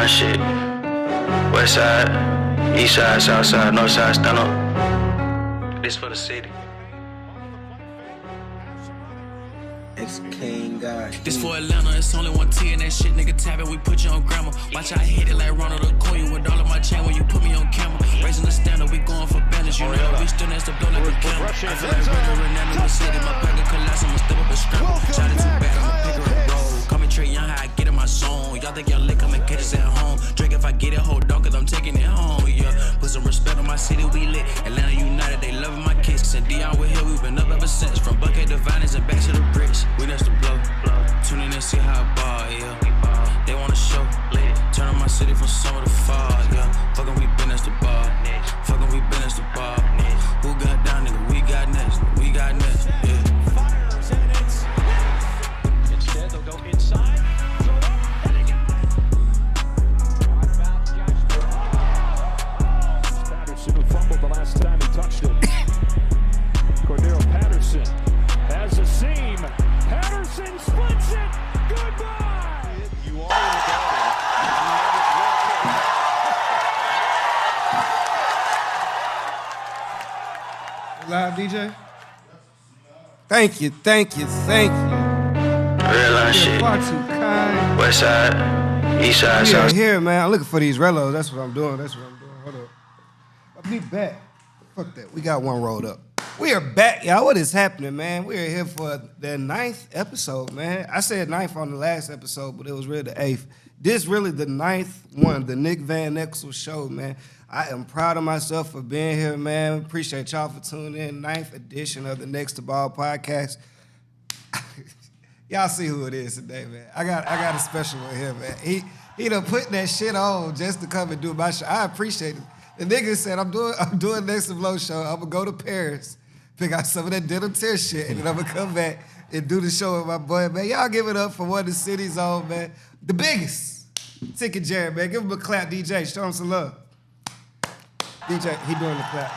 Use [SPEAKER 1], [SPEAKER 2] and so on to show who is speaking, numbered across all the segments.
[SPEAKER 1] Shit. West side, east side, south side, north side, stand up. This for the city.
[SPEAKER 2] Ex-King guy.
[SPEAKER 3] This for Atlanta, it's only one T and that shit, nigga tapping, we put you on grammar. Watch I hit it like Ronald Okoye with all of my chain when you put me on camera. Raising the standard, we going for bandage, you know. We still next to blow like a camera. I feel like Ricker and Nana, we said it, my pack of collapse, I'ma step up and scramble. Shot it too bad, I'ma pick her and roll. Call me Trey Young, how I get in my zone. Y'all think y'all lit, come and catch us at home. Drake if I get it, hold on, cause I'm taking it home, yeah. Put some respect on my city, we lit. Atlanta United, they loving my kicks. And Dion, we're here, we've been up ever since. From Bucket to Viners and back to the bricks. We next to blow. Tune in and see how I ball, yeah. They want to show. Turn on my city from summer to fall, yeah. Fuckin' we been as the ball. Fuckin' we been as the ball. Who got down, nigga? We got next. We got next, yeah.
[SPEAKER 4] Fires and it's instead they'll go inside. Patterson who fumbled the last time he touched it. Cordero Patterson has a seam. Patterson splits it. Goodbye. You are in the garden.
[SPEAKER 5] Live DJ? Thank you.
[SPEAKER 1] Real life shit.
[SPEAKER 5] Far too kind.
[SPEAKER 1] West side, east side,
[SPEAKER 5] Yeah,
[SPEAKER 1] south side.
[SPEAKER 5] here, man. I'm looking for these relos. That's what I'm doing. Hold up. I'll be back. Fuck that. We got one rolled up. We are back, y'all. What is happening, man? We are here for the 9th episode, man. I said 9th on the last episode, but it was really the 8th. This really the 9th one, the Nick Van Exel show, man. I am proud of myself for being here, man. Appreciate y'all for tuning in. 9th edition of the Next2Ball podcast. Y'all see who it is today, man. I got a special one here, man. He done put that shit on just to come and do my show. I appreciate it. The nigga said, I'm doing Next2Ball show. I'm gonna go to Paris, pick out some of that denim tear shit, and then I'm gonna come back and do the show with my boy, man. Y'all give it up for one of the city's own, man. The biggest. Ticket Jared, man. Give him a clap, DJ. Show him some love. DJ, he doing the clap.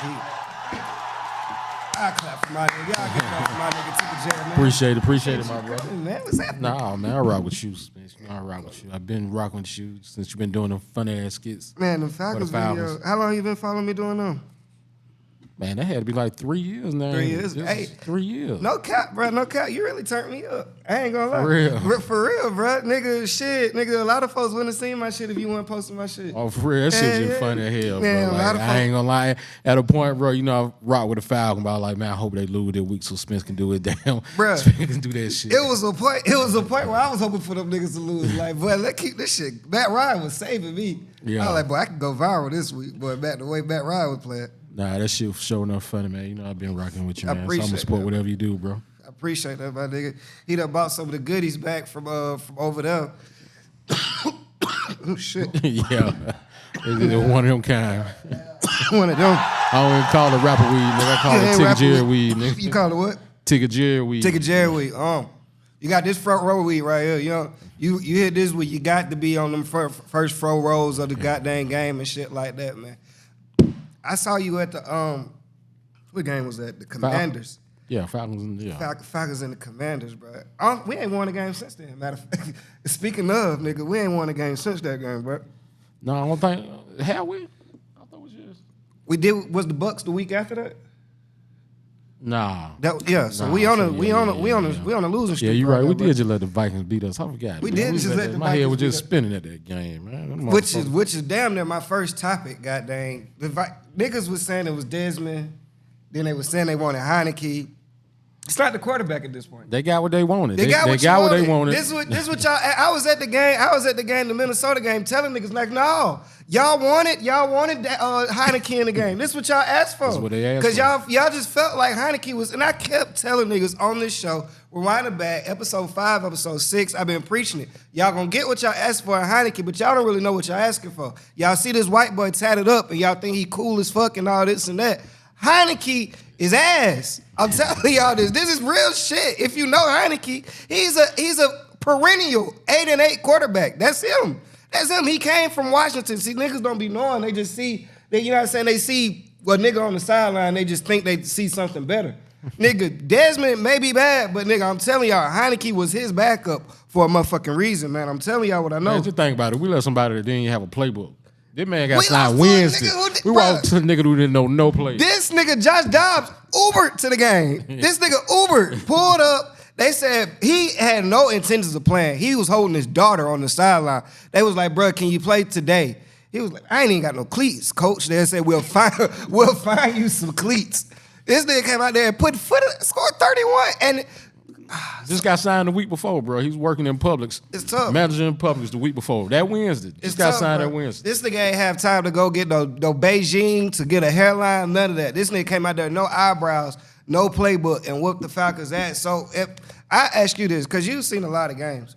[SPEAKER 5] I clap for my nigga. Y'all give it up for my nigga, Ticket Jared, man.
[SPEAKER 6] Appreciate it, my brother.
[SPEAKER 5] Man, what's happening?
[SPEAKER 6] Nah, man, I rock with you, Spence. I rock with you. I've been rocking with you since you've been doing them fun-ass skits.
[SPEAKER 5] Man, the Falcons video. How long you been following me doing them?
[SPEAKER 6] Man, that had to be like 3 years now.
[SPEAKER 5] 3 years?
[SPEAKER 6] Just
[SPEAKER 5] Hey.
[SPEAKER 6] 3 years.
[SPEAKER 5] No cap, bro. No cap. You really turned me up. I ain't gonna lie.
[SPEAKER 6] For real?
[SPEAKER 5] For real, bro. Nigga, shit. Nigga, a lot of folks wouldn't have seen my shit if you weren't posting my shit.
[SPEAKER 6] Oh, for real? That shit
[SPEAKER 5] Yeah,
[SPEAKER 6] just funny as hell,
[SPEAKER 5] Man,
[SPEAKER 6] bro.
[SPEAKER 5] a lot
[SPEAKER 6] Like,
[SPEAKER 5] of
[SPEAKER 6] I ain't gonna lie. At a point, bro, you know, I rock with the Falcon, but I was like, man, I hope they lose their week so Spence can do it. Damn.
[SPEAKER 5] Bruh.
[SPEAKER 6] Spence can do that shit.
[SPEAKER 5] It was a point where I was hoping for them niggas to lose. Like, boy, let's keep this shit. Matt Ryan was saving me.
[SPEAKER 6] Yeah.
[SPEAKER 5] I was like, boy, I can go viral this week, boy, the way Matt Ryan was playing.
[SPEAKER 6] Nah, that shit was showing up funny, man. You know, I've been rocking with you, man. So I'm
[SPEAKER 5] appreciate
[SPEAKER 6] gonna support
[SPEAKER 5] that.
[SPEAKER 6] whatever you do, bro.
[SPEAKER 5] I appreciate that, my nigga. He done bought some of the goodies back from over there. Oh, shit.
[SPEAKER 6] Yeah. It's one of them kind.
[SPEAKER 5] One of them.
[SPEAKER 6] I don't even call it rapper weed, nigga. I call it Ticket Jerry weed, nigga.
[SPEAKER 5] You call it what?
[SPEAKER 6] Ticket Jerry weed.
[SPEAKER 5] Ticket Jerry weed. You got this front row weed right here. You know, you hit this week, you got to be on them first front rows of the goddamn game and shit like that, man. I saw you at the what game was that? The Commanders.
[SPEAKER 6] Yeah, Falcons. Yeah.
[SPEAKER 5] Falcons and the Commanders, bro. We ain't won a game since then. Matter of fact, speaking of, nigga, we ain't won a game since that game, bro.
[SPEAKER 6] No, I don't think. Have we? I thought it was just.
[SPEAKER 5] We did. Was the Bucks the week after that?
[SPEAKER 6] Nah.
[SPEAKER 5] So
[SPEAKER 6] Nah,
[SPEAKER 5] we on
[SPEAKER 6] yeah.
[SPEAKER 5] a losing streak.
[SPEAKER 6] Yeah, you're right. We
[SPEAKER 5] now,
[SPEAKER 6] did just let the Vikings beat us. I forgot.
[SPEAKER 5] We
[SPEAKER 6] man.
[SPEAKER 5] did just let the
[SPEAKER 6] My head
[SPEAKER 5] Vikings
[SPEAKER 6] was just
[SPEAKER 5] beat us.
[SPEAKER 6] spinning at that game, man. Them
[SPEAKER 5] Which
[SPEAKER 6] motherfuckers-
[SPEAKER 5] is damn near my first topic, goddamn. Niggas was saying it was Desmond. Then they was saying they wanted Heineke. It's not the quarterback at this point.
[SPEAKER 6] They got what they wanted.
[SPEAKER 5] They got what
[SPEAKER 6] they wanted.
[SPEAKER 5] This what y'all. I was at the game, the Minnesota game, telling niggas like, no, y'all wanted Heineke in the game. This what y'all asked for.
[SPEAKER 6] That's what they asked
[SPEAKER 5] Cause
[SPEAKER 6] for.
[SPEAKER 5] y'all just felt like Heineke was, and I kept telling niggas on this show, rewind it back, episode 5, episode 6, I've been preaching it. Y'all gonna get what y'all asked for in Heineke, but y'all don't really know what y'all asking for. Y'all see this white boy tatted up, and y'all think he cool as fuck and all this and that. Heineke is ass. I'm telling y'all this. This is real shit. If you know Heineke, he's a perennial 8-8 quarterback. That's him. He came from Washington. See, niggas don't be knowing. They just see, you know what I'm saying? They see a nigga on the sideline. They just think they see something better. Nigga, Desmond may be bad, but nigga, I'm telling y'all, Heineke was his backup for a motherfucking reason, man. I'm telling y'all what I know.
[SPEAKER 6] Man, just think about it. We let somebody that didn't have a playbook. This man got
[SPEAKER 5] We
[SPEAKER 6] signed
[SPEAKER 5] lost to a
[SPEAKER 6] Wednesday.
[SPEAKER 5] nigga
[SPEAKER 6] We
[SPEAKER 5] bruh.
[SPEAKER 6] walked to a nigga who didn't know no play.
[SPEAKER 5] This nigga, Josh Dobbs, Ubered to the game. This nigga Ubered, pulled up. They said he had no intentions of playing. He was holding his daughter on the sideline. They was like, bro, can you play today? He was like, I ain't even got no cleats, coach. They said, we'll find you some cleats. This nigga came out there and scored 31. And
[SPEAKER 6] Just got signed the week before, bro. He was working in Publix.
[SPEAKER 5] It's tough.
[SPEAKER 6] Manager in Publix the week before. That Wednesday. Just got
[SPEAKER 5] tough,
[SPEAKER 6] signed
[SPEAKER 5] bro.
[SPEAKER 6] that Wednesday.
[SPEAKER 5] This nigga ain't have time to go get no Beijing, to get a hairline, none of that. This nigga came out there, no eyebrows, no playbook, and whooped the Falcons' ass. So if I ask you this, because you've seen a lot of games.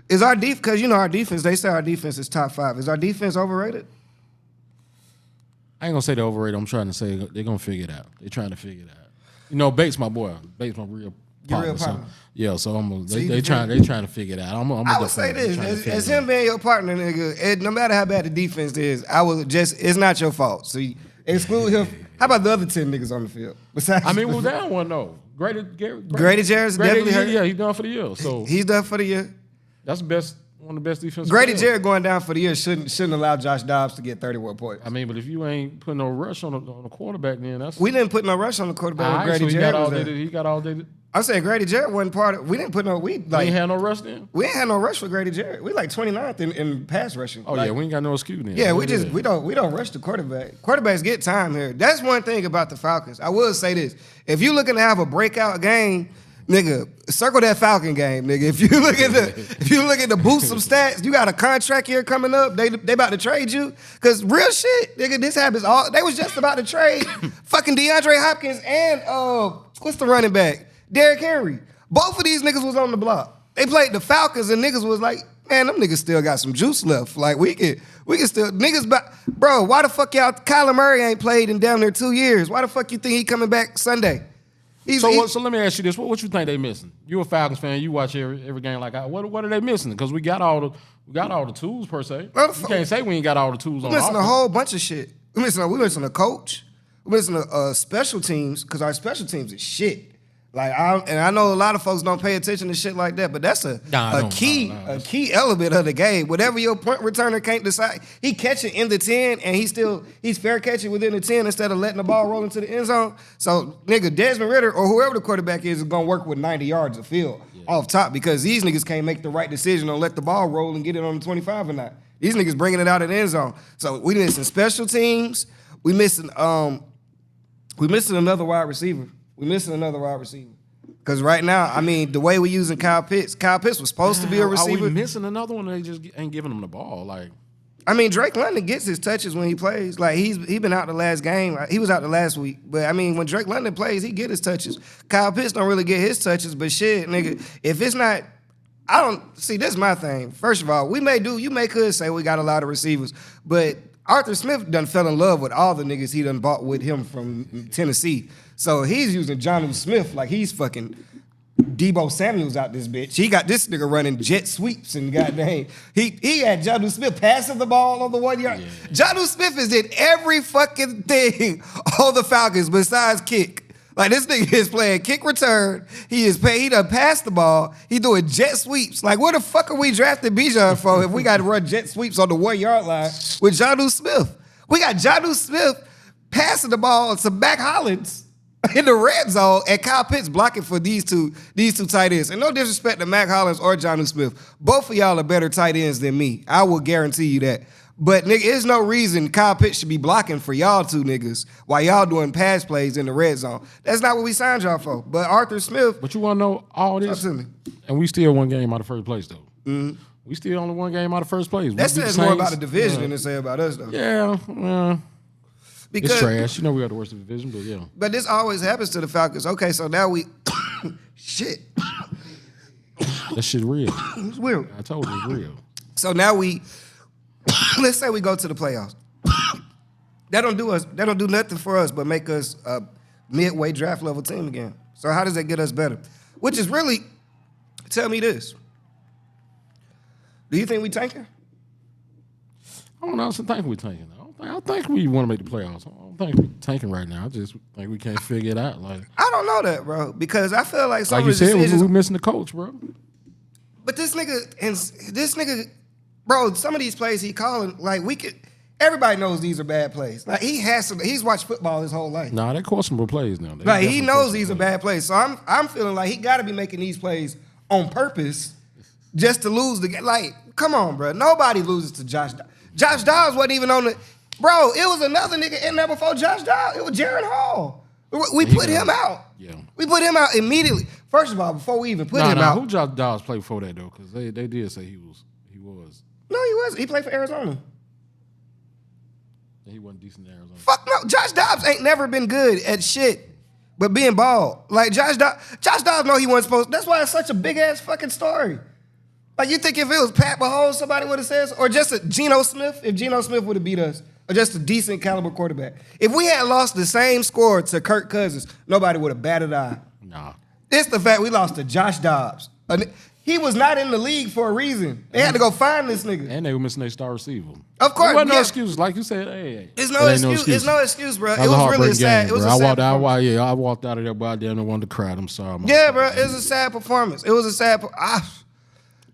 [SPEAKER 5] Is our defense, because you know our defense, they say our defense is top 5. Is our defense overrated?
[SPEAKER 6] I ain't gonna say they're overrated. I'm trying to say they're gonna figure it out. They're trying to figure it out. You know, Bates, my boy. Bates, my real partner.
[SPEAKER 5] real partner.
[SPEAKER 6] So, yeah, so
[SPEAKER 5] So you
[SPEAKER 6] they trying to figure it out.
[SPEAKER 5] I would say this, as him being your partner, nigga, no matter how bad the defense is, it's not your fault. So you exclude him. How about the other 10 niggas on the field? Besides,
[SPEAKER 6] I mean, we're down one though. Grady
[SPEAKER 5] Jarrett's definitely hurt.
[SPEAKER 6] Yeah, he's done for the year. So
[SPEAKER 5] He's done for the year.
[SPEAKER 6] that's the best, one of the best defenses.
[SPEAKER 5] Grady Jarrett going down for the year shouldn't allow Josh Dobbs to get 31 points.
[SPEAKER 6] I mean, but if you ain't putting no rush on the quarterback, then that's
[SPEAKER 5] We didn't put no rush on the quarterback when Grady
[SPEAKER 6] so
[SPEAKER 5] Jarrett was there.
[SPEAKER 6] he got all day.
[SPEAKER 5] I'm saying Grady Jarrett wasn't part of. We didn't put no.
[SPEAKER 6] We ain't had no rush then.
[SPEAKER 5] We ain't had no rush for Grady Jarrett. We like 29th in pass rushing.
[SPEAKER 6] Oh yeah, we ain't got no excuse then.
[SPEAKER 5] Yeah, we don't rush the quarterback. Quarterbacks get time here. That's one thing about the Falcons. I will say this: if you looking to have a breakout game, nigga, circle that Falcon game, nigga. If you look at the boost some stats, you got a contract year coming up. They about to trade you because real shit, nigga. This happens all. They was just about to trade fucking DeAndre Hopkins and what's the running back, Derrick Henry. Both of these niggas was on the block. They played the Falcons and niggas was like, man, them niggas still got some juice left. Like we can still niggas. Bro, why the fuck y'all? Kyler Murray ain't played in down there 2 years. Why the fuck you think he coming back Sunday?
[SPEAKER 6] So let me ask you this: what you think they missing? You a Falcons fan? You watch every game like what are they missing? Because we got all the tools per se. You can't say we ain't got all the tools.
[SPEAKER 5] We
[SPEAKER 6] on
[SPEAKER 5] missing
[SPEAKER 6] offense.
[SPEAKER 5] a whole bunch of shit. We missing a coach. We missing a special teams because our special teams is shit. Like I know a lot of folks don't pay attention to shit like that, but that's a key element of the game. Whatever your punt returner can't decide, he catch it in the 10 and he's fair catching within the 10 instead of letting the ball roll into the end zone. So nigga, Desmond Ridder or whoever the quarterback is gonna work with 90 yards of field off top because these niggas can't make the right decision on let the ball roll and get it on the 25 or not. These niggas bringing it out of the end zone. So we missing special teams. We missing another wide receiver. Because right now, I mean, the way we using Kyle Pitts was supposed to be a receiver.
[SPEAKER 6] Are we missing another one? They just ain't giving him the ball. Like,
[SPEAKER 5] I mean, Drake London gets his touches when he plays. Like he been out the last game. He was out the last week. But I mean, when Drake London plays, he get his touches. Kyle Pitts don't really get his touches. But shit, nigga, if it's not, I don't see. This is my thing. First of all, you could say we got a lot of receivers, but Arthur Smith done fell in love with all the niggas he done bought with him from Tennessee. So he's using Jonnu Smith like he's fucking Debo Samuels out this bitch. He got this nigga running jet sweeps and goddamn. He had Jonnu Smith passing the ball on the 1 yard. Yeah. Jonnu Smith is in every fucking thing on the Falcons besides kick. Like this nigga is playing kick return. He done passed the ball. He doing jet sweeps. Like where the fuck are we drafting Bijan for if we got to run jet sweeps on the 1 yard line with Jonnu Smith? We got Jonnu Smith passing the ball to Mac Hollins in the red zone and Kyle Pitts blocking for these two tight ends. And no disrespect to Mac Hollins or Jonnu Smith. Both of y'all are better tight ends than me. I will guarantee you that. But nigga, there's no reason Kyle Pitts should be blocking for y'all two niggas while y'all doing pass plays in the red zone. That's not what we signed y'all for. But Arthur Smith.
[SPEAKER 6] But you want to know all this?
[SPEAKER 5] And
[SPEAKER 6] we still one game out of first place though. Mm-hmm. We still only one game out of first place.
[SPEAKER 5] That says more about the division than it say about us though.
[SPEAKER 6] Yeah.
[SPEAKER 5] Because,
[SPEAKER 6] it's trash. You know we got the worst division, but yeah.
[SPEAKER 5] But this always happens to the Falcons. Okay, so now we shit.
[SPEAKER 6] That shit real.
[SPEAKER 5] It's weird.
[SPEAKER 6] I told you it's real.
[SPEAKER 5] So now let's say we go to the playoffs. That don't do nothing for us but make us a midway draft level team again. So how does that get us better? Which is really, tell me this. Do you think we tanking?
[SPEAKER 6] I don't know. I think we tanking. I don't I think we want to make the playoffs. I don't think we're tanking right now. I just think we can't figure it out. Like
[SPEAKER 5] I don't know that, bro, because I feel like some
[SPEAKER 6] you
[SPEAKER 5] of the
[SPEAKER 6] said,
[SPEAKER 5] decisions.
[SPEAKER 6] we're missing the coach, bro.
[SPEAKER 5] But this nigga, bro, some of these plays he calling, like everybody knows these are bad plays. Like he's watched football his whole life.
[SPEAKER 6] Nah, they questionable plays now.
[SPEAKER 5] Like he knows these are bad plays. So I'm feeling like he got to be making these plays on purpose just to lose the game. Like, come on, bro. Nobody loses to Josh. Josh Dobbs wasn't even on the. Bro, it was another nigga in there before Josh Dobbs. It was Jaron Hall. We put him out.
[SPEAKER 6] Yeah.
[SPEAKER 5] We put him out immediately. First of all, before we even put him out.
[SPEAKER 6] Who Josh Dobbs played before that though? Because they did say he was.
[SPEAKER 5] No, he wasn't. He played for Arizona.
[SPEAKER 6] He wasn't decent in Arizona.
[SPEAKER 5] Fuck no. Josh Dobbs ain't never been good at shit but being bald. Like Josh Dobbs know he wasn't supposed. That's why it's such a big ass fucking story. Like you think if it was Pat Mahomes, somebody would have said, or just a Geno Smith, if Geno Smith would have beat us, or just a decent caliber quarterback. If we had lost the same score to Kirk Cousins, nobody would have batted an eye.
[SPEAKER 6] Nah.
[SPEAKER 5] It's the fact we lost to Josh Dobbs. He was not in the league for a reason. They had to go find this nigga.
[SPEAKER 6] And they were missing their star receiver.
[SPEAKER 5] Of course,
[SPEAKER 6] there wasn't no
[SPEAKER 5] yeah.
[SPEAKER 6] excuses. Like you said, hey.
[SPEAKER 5] It's no excuse. It's no excuse, bro.
[SPEAKER 6] That
[SPEAKER 5] It was really a
[SPEAKER 6] heartbreaking
[SPEAKER 5] sad.
[SPEAKER 6] game,
[SPEAKER 5] It was
[SPEAKER 6] bro.
[SPEAKER 5] a sad.
[SPEAKER 6] I walked out of there, but I didn't want to cry. I'm sorry.
[SPEAKER 5] Yeah, bro. It was a sad performance. It was a sad.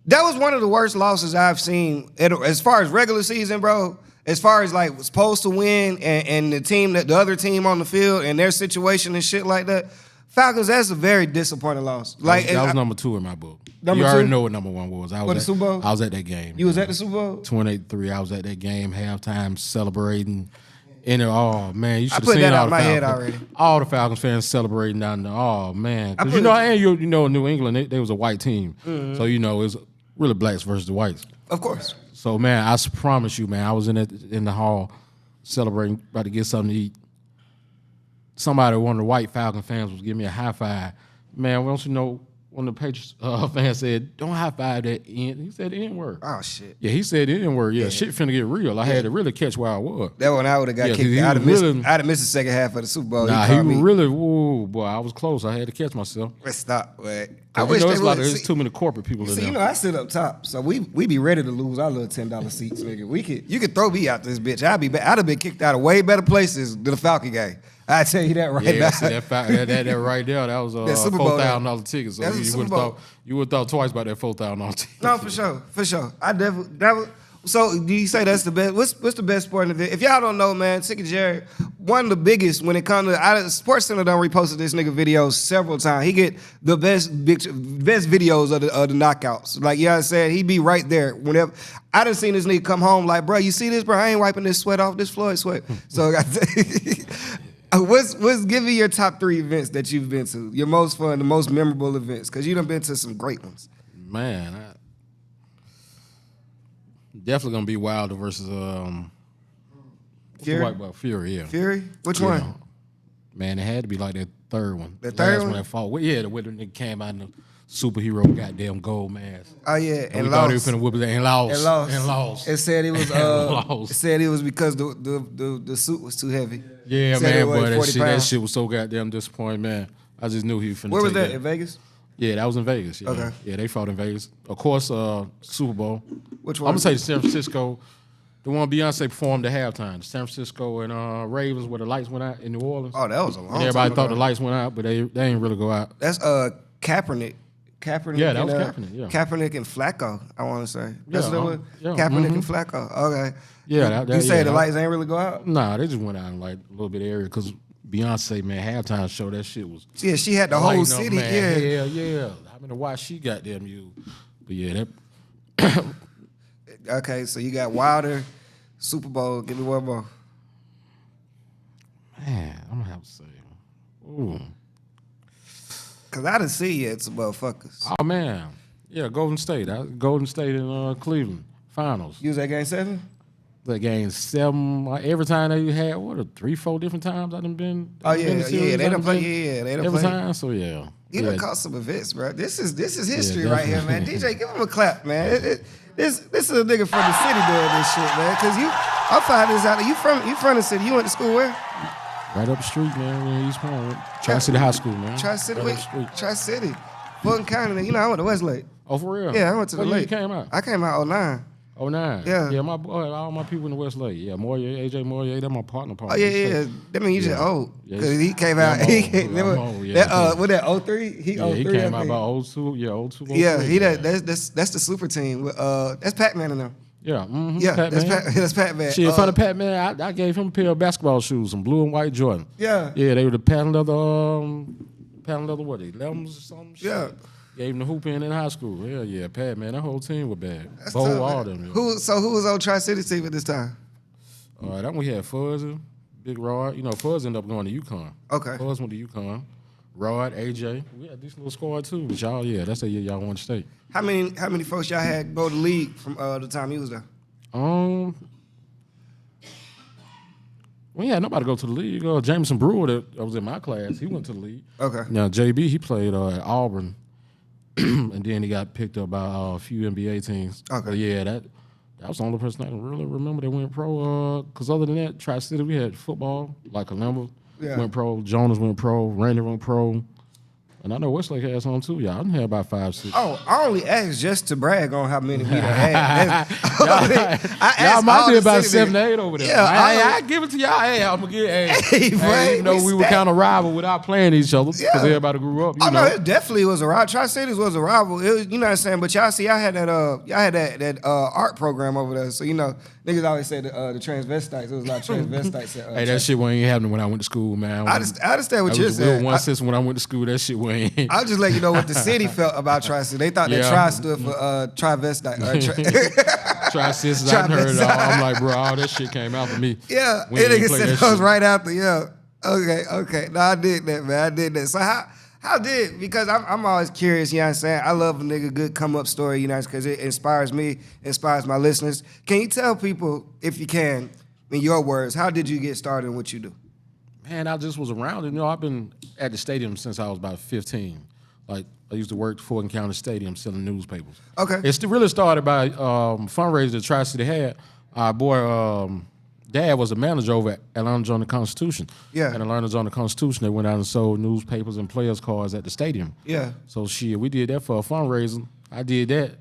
[SPEAKER 5] That was one of the worst losses I've seen as far as regular season, bro. As far as like was supposed to win and the other team on the field and their situation and shit like that. Falcons, that's a very disappointing loss. Like
[SPEAKER 6] that was number 2 in my book.
[SPEAKER 5] Number
[SPEAKER 6] you already
[SPEAKER 5] two?
[SPEAKER 6] know what number 1 was.
[SPEAKER 5] The Super Bowl?
[SPEAKER 6] I was at that game.
[SPEAKER 5] You was at the Super Bowl?
[SPEAKER 6] 28-3. I was at that game, halftime, celebrating. And oh man, you should have
[SPEAKER 5] put
[SPEAKER 6] seen
[SPEAKER 5] that
[SPEAKER 6] all
[SPEAKER 5] out
[SPEAKER 6] the
[SPEAKER 5] my head
[SPEAKER 6] Falcons.
[SPEAKER 5] already.
[SPEAKER 6] All the Falcons fans celebrating down there. Oh man, because you know, New England, they was a white team, so you know it was really blacks versus the whites.
[SPEAKER 5] Of course.
[SPEAKER 6] So man, I promise you, man, I was in the hall celebrating, about to get something to eat. One of the white Falcon fans was giving me a high five. Man, don't you know? One of the Patriots fans said, "Don't high five that N." He said the N word.
[SPEAKER 5] Oh shit.
[SPEAKER 6] Yeah, he said the N word. Yeah, shit finna get real. I had to really catch where I was.
[SPEAKER 5] That one I would have got kicked. I'd have missed the second half of the Super Bowl.
[SPEAKER 6] Nah, he really. Ooh, boy, I was close. I had to catch myself.
[SPEAKER 5] Let's stop. Man.
[SPEAKER 6] I wish there's too many corporate people in there.
[SPEAKER 5] You know, I sit up top, so we be ready to lose our little $10 seats, nigga. You could throw me out this bitch. I'd have been kicked out of way better places than the Falcon game. I tell you that right now.
[SPEAKER 6] Yeah, see, that right there, that was a $4,000 ticket. So you would have thought twice about that $4,000 ticket.
[SPEAKER 5] No, for sure. I definitely So do you say that's the best? What's the best sporting event? If y'all don't know, man, Ticket Jerry, one of the biggest when it comes to Sports Center done reposted this nigga videos several times. He get the best videos of the knockouts. Like y'all said, he be right there whenever. I done seen this nigga come home like, bro, you see this, bro? I ain't wiping this sweat off, this Floyd sweat. So what's give me your top 3 events that you've been to? Your most fun, the most memorable events, because you done been to some great ones.
[SPEAKER 6] Man, definitely gonna be Wilder versus
[SPEAKER 5] Fury.
[SPEAKER 6] Fury, yeah.
[SPEAKER 5] Fury? Which one?
[SPEAKER 6] Man, it had to be like that third one.
[SPEAKER 5] The third one
[SPEAKER 6] that fought. Well, yeah, the winner nigga came out in the superhero goddamn gold mask.
[SPEAKER 5] Oh yeah,
[SPEAKER 6] and we thought he was finna whip it and lost.
[SPEAKER 5] It said it was
[SPEAKER 6] lost.
[SPEAKER 5] It said it was because the suit was too heavy.
[SPEAKER 6] Yeah, man, boy, that shit was so goddamn disappointing, man. I just knew he was finna.
[SPEAKER 5] Where was that? In Vegas?
[SPEAKER 6] Yeah, that was in Vegas. Yeah.
[SPEAKER 5] Okay.
[SPEAKER 6] Yeah, they fought in Vegas. Of course, Super Bowl.
[SPEAKER 5] Which one?
[SPEAKER 6] I'm gonna say San Francisco. The one Beyonce performed at halftime. San Francisco and Ravens, where the lights went out in New Orleans.
[SPEAKER 5] Oh, that was a long time
[SPEAKER 6] everybody thought
[SPEAKER 5] ago.
[SPEAKER 6] the lights went out, but they ain't really go out.
[SPEAKER 5] That's Kaepernick.
[SPEAKER 6] Yeah, that was Kaepernick. Yeah.
[SPEAKER 5] Kaepernick and Flacco, I want to say. That's what it was?
[SPEAKER 6] Yeah.
[SPEAKER 5] Kaepernick and Flacco. Okay.
[SPEAKER 6] Yeah,
[SPEAKER 5] you say the lights ain't really go out?
[SPEAKER 6] Nah, they just went out in like a little bit of area because Beyonce, man, halftime show, that shit was.
[SPEAKER 5] Yeah, she had the whole city.
[SPEAKER 6] Man. Yeah. I mean, why she got them you? But yeah, that.
[SPEAKER 5] Okay, so you got Wilder, Super Bowl. Give me one more.
[SPEAKER 6] Man, I'm gonna have to say, ooh.
[SPEAKER 5] Cause I didn't see yet some motherfuckers.
[SPEAKER 6] Oh man, yeah, Golden State in Cleveland finals.
[SPEAKER 5] You was at Game 7?
[SPEAKER 6] The Game 7. Every time they had 3-4 different times I done been.
[SPEAKER 5] They done play. Yeah, they done
[SPEAKER 6] every
[SPEAKER 5] play.
[SPEAKER 6] time. So yeah,
[SPEAKER 5] you done caught some events, bro. This is history right here, man. DJ, give him a clap, man. This is a nigga from the city doing this shit, man. Cause I'll find this out. You from the city? You went to school where?
[SPEAKER 6] Right up the street, man. In East Point, Tri-City High School, man.
[SPEAKER 5] Tri-City. Fulton County. You know, I went to Westlake.
[SPEAKER 6] Oh, for real?
[SPEAKER 5] Yeah, I went to the
[SPEAKER 6] What year
[SPEAKER 5] lake.
[SPEAKER 6] you came out?
[SPEAKER 5] I came out 09.
[SPEAKER 6] 09.
[SPEAKER 5] Yeah.
[SPEAKER 6] Yeah, my boy, all my people in the Westlake. Yeah, Moyer, AJ Moyer, they're my partner.
[SPEAKER 5] Oh, yeah. That mean you just old.
[SPEAKER 6] Yeah,
[SPEAKER 5] Because he came
[SPEAKER 6] yeah,
[SPEAKER 5] out.
[SPEAKER 6] I'm old, yeah.
[SPEAKER 5] What that, 03? He 03.
[SPEAKER 6] He came out about 02. Yeah, 02.
[SPEAKER 5] Yeah,
[SPEAKER 6] 03,
[SPEAKER 5] that's the super team. That's Pac-Man in them.
[SPEAKER 6] Yeah,
[SPEAKER 5] Yeah,
[SPEAKER 6] Pac-Man.
[SPEAKER 5] that's Pac-Man.
[SPEAKER 6] Shit, in front of Pac-Man, I gave him a pair of basketball shoes, some blue and white Jordan.
[SPEAKER 5] Yeah.
[SPEAKER 6] Yeah, they were the patent leather, what, 11s or something?
[SPEAKER 5] Yeah.
[SPEAKER 6] Gave him the hoop in high school. Hell yeah, Pac-Man, that whole team was bad.
[SPEAKER 5] That's
[SPEAKER 6] Bo,
[SPEAKER 5] tough,
[SPEAKER 6] all
[SPEAKER 5] man.
[SPEAKER 6] them. Yeah.
[SPEAKER 5] Who was on Tri-City team at this time?
[SPEAKER 6] That one we had Fuzzy, Big Rod. You know, Fuzz ended up going to UConn.
[SPEAKER 5] Okay.
[SPEAKER 6] Fuzz went to UConn. Rod, AJ. We had this little squad too. But y'all, yeah, that's the year y'all won the state.
[SPEAKER 5] How many folks y'all had go to the league from the time he was there?
[SPEAKER 6] We had nobody go to the league. Jameson Brewer that was in my class, he went to the league.
[SPEAKER 5] Okay.
[SPEAKER 6] Now JB, he played at Auburn, and then he got picked up by a few NBA teams.
[SPEAKER 5] Okay.
[SPEAKER 6] But yeah, that was the only person I can really remember that went pro. Because other than that, Tri-City, we had football, like Columba went pro, Jonas went pro, Randy went pro. And I know Westlake had some too. Y'all done had about 5, 6.
[SPEAKER 5] Oh, I only asked just to brag on how many we done had.
[SPEAKER 6] Y'all might be about 7 or 8 over there.
[SPEAKER 5] Yeah,
[SPEAKER 6] I give it to y'all. Hey, I'm gonna get. Even though we were kind of rival without playing each other because everybody grew up. You know.
[SPEAKER 5] No, it definitely was a rival. Tri-Cities was a rival. It was, you know what I'm saying? But y'all see, I had that art program over there. So you know, niggas always say the transvestites. It was a lot of transvestites.
[SPEAKER 6] Hey, that shit wasn't happening when I went to school, man.
[SPEAKER 5] I understand what you're saying.
[SPEAKER 6] One system when I went to school, that shit wasn't.
[SPEAKER 5] I'll just let you know what the city felt about Tri-City. They thought that Tri stood for travestite.
[SPEAKER 6] Tri-Sisters, I heard it all. I'm like, bro, all that shit came out for me.
[SPEAKER 5] Yeah, and nigga said it was right after. Yeah, okay. No, I did that, man. I did that. So how did? Because I'm always curious. You know what I'm saying? I love a nigga good come up story. You know, because it inspires me, inspires my listeners. Can you tell people, if you can, in your words, how did you get started in what you do?
[SPEAKER 6] Man, I just was around it. You know, I've been at the stadium since I was about 15. Like, I used to work at Fulton County Stadium selling newspapers. Okay. It really started by fundraiser that Tri-City had. Our boy, Dad was a manager over at Atlanta Journal-Constitution. Yeah. And Atlanta Journal-Constitution, they went out and sold newspapers and players' cards at the stadium. Yeah. So, we did that for a fundraiser. I did that.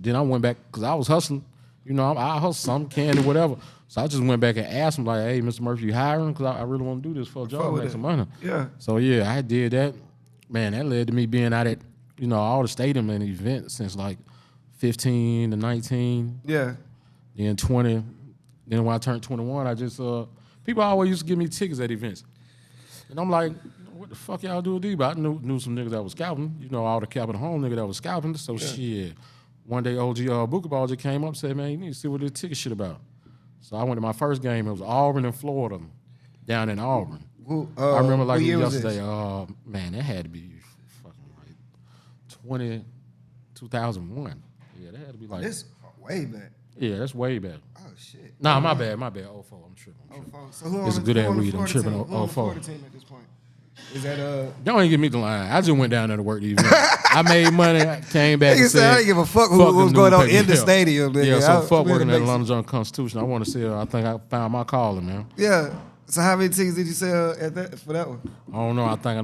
[SPEAKER 6] Then I went back, because I was hustling. You know, I hustle some candy, whatever. So I just went back and asked him, like, hey, Mr. Murphy, you hiring? Because I really want to do this for a job, make some money. Yeah. So, yeah, I did that. Man, that led to me being out at, you know, all the stadium and events since, like, 15 to 19. Yeah. Then 20. Then when I turned 21, I just, people always used to give me tickets at events. And I'm like, what the fuck y'all do with these? But I knew some niggas that was scouting. You know, all the Capitol Home niggas that was scouting. So, shit. One day, OG Bookerball just came up and said, man, you need to see what this ticket shit about. So I went to my first game. It was Auburn and Florida, down in Auburn. I remember like yesterday. Man, that had to be fucking like 2001. Yeah, that had to be like.
[SPEAKER 5] This way back.
[SPEAKER 6] Yeah, that's way back.
[SPEAKER 5] Oh shit.
[SPEAKER 6] Nah, my bad. 04. I'm tripping.
[SPEAKER 5] 04. So who
[SPEAKER 6] it's a good ass weed. I'm tripping on 04.
[SPEAKER 5] Team at this point? Is that
[SPEAKER 6] Don't even get me the line. I just went down there to work these events. I made money, came back and said,
[SPEAKER 5] I didn't give a fuck what was going on in the stadium.
[SPEAKER 6] Yeah, so fuck working at Atlanta Journal-Constitution. I want to say, I think I found my calling, man.
[SPEAKER 5] Yeah. So how many tickets did you sell for that one?
[SPEAKER 6] I don't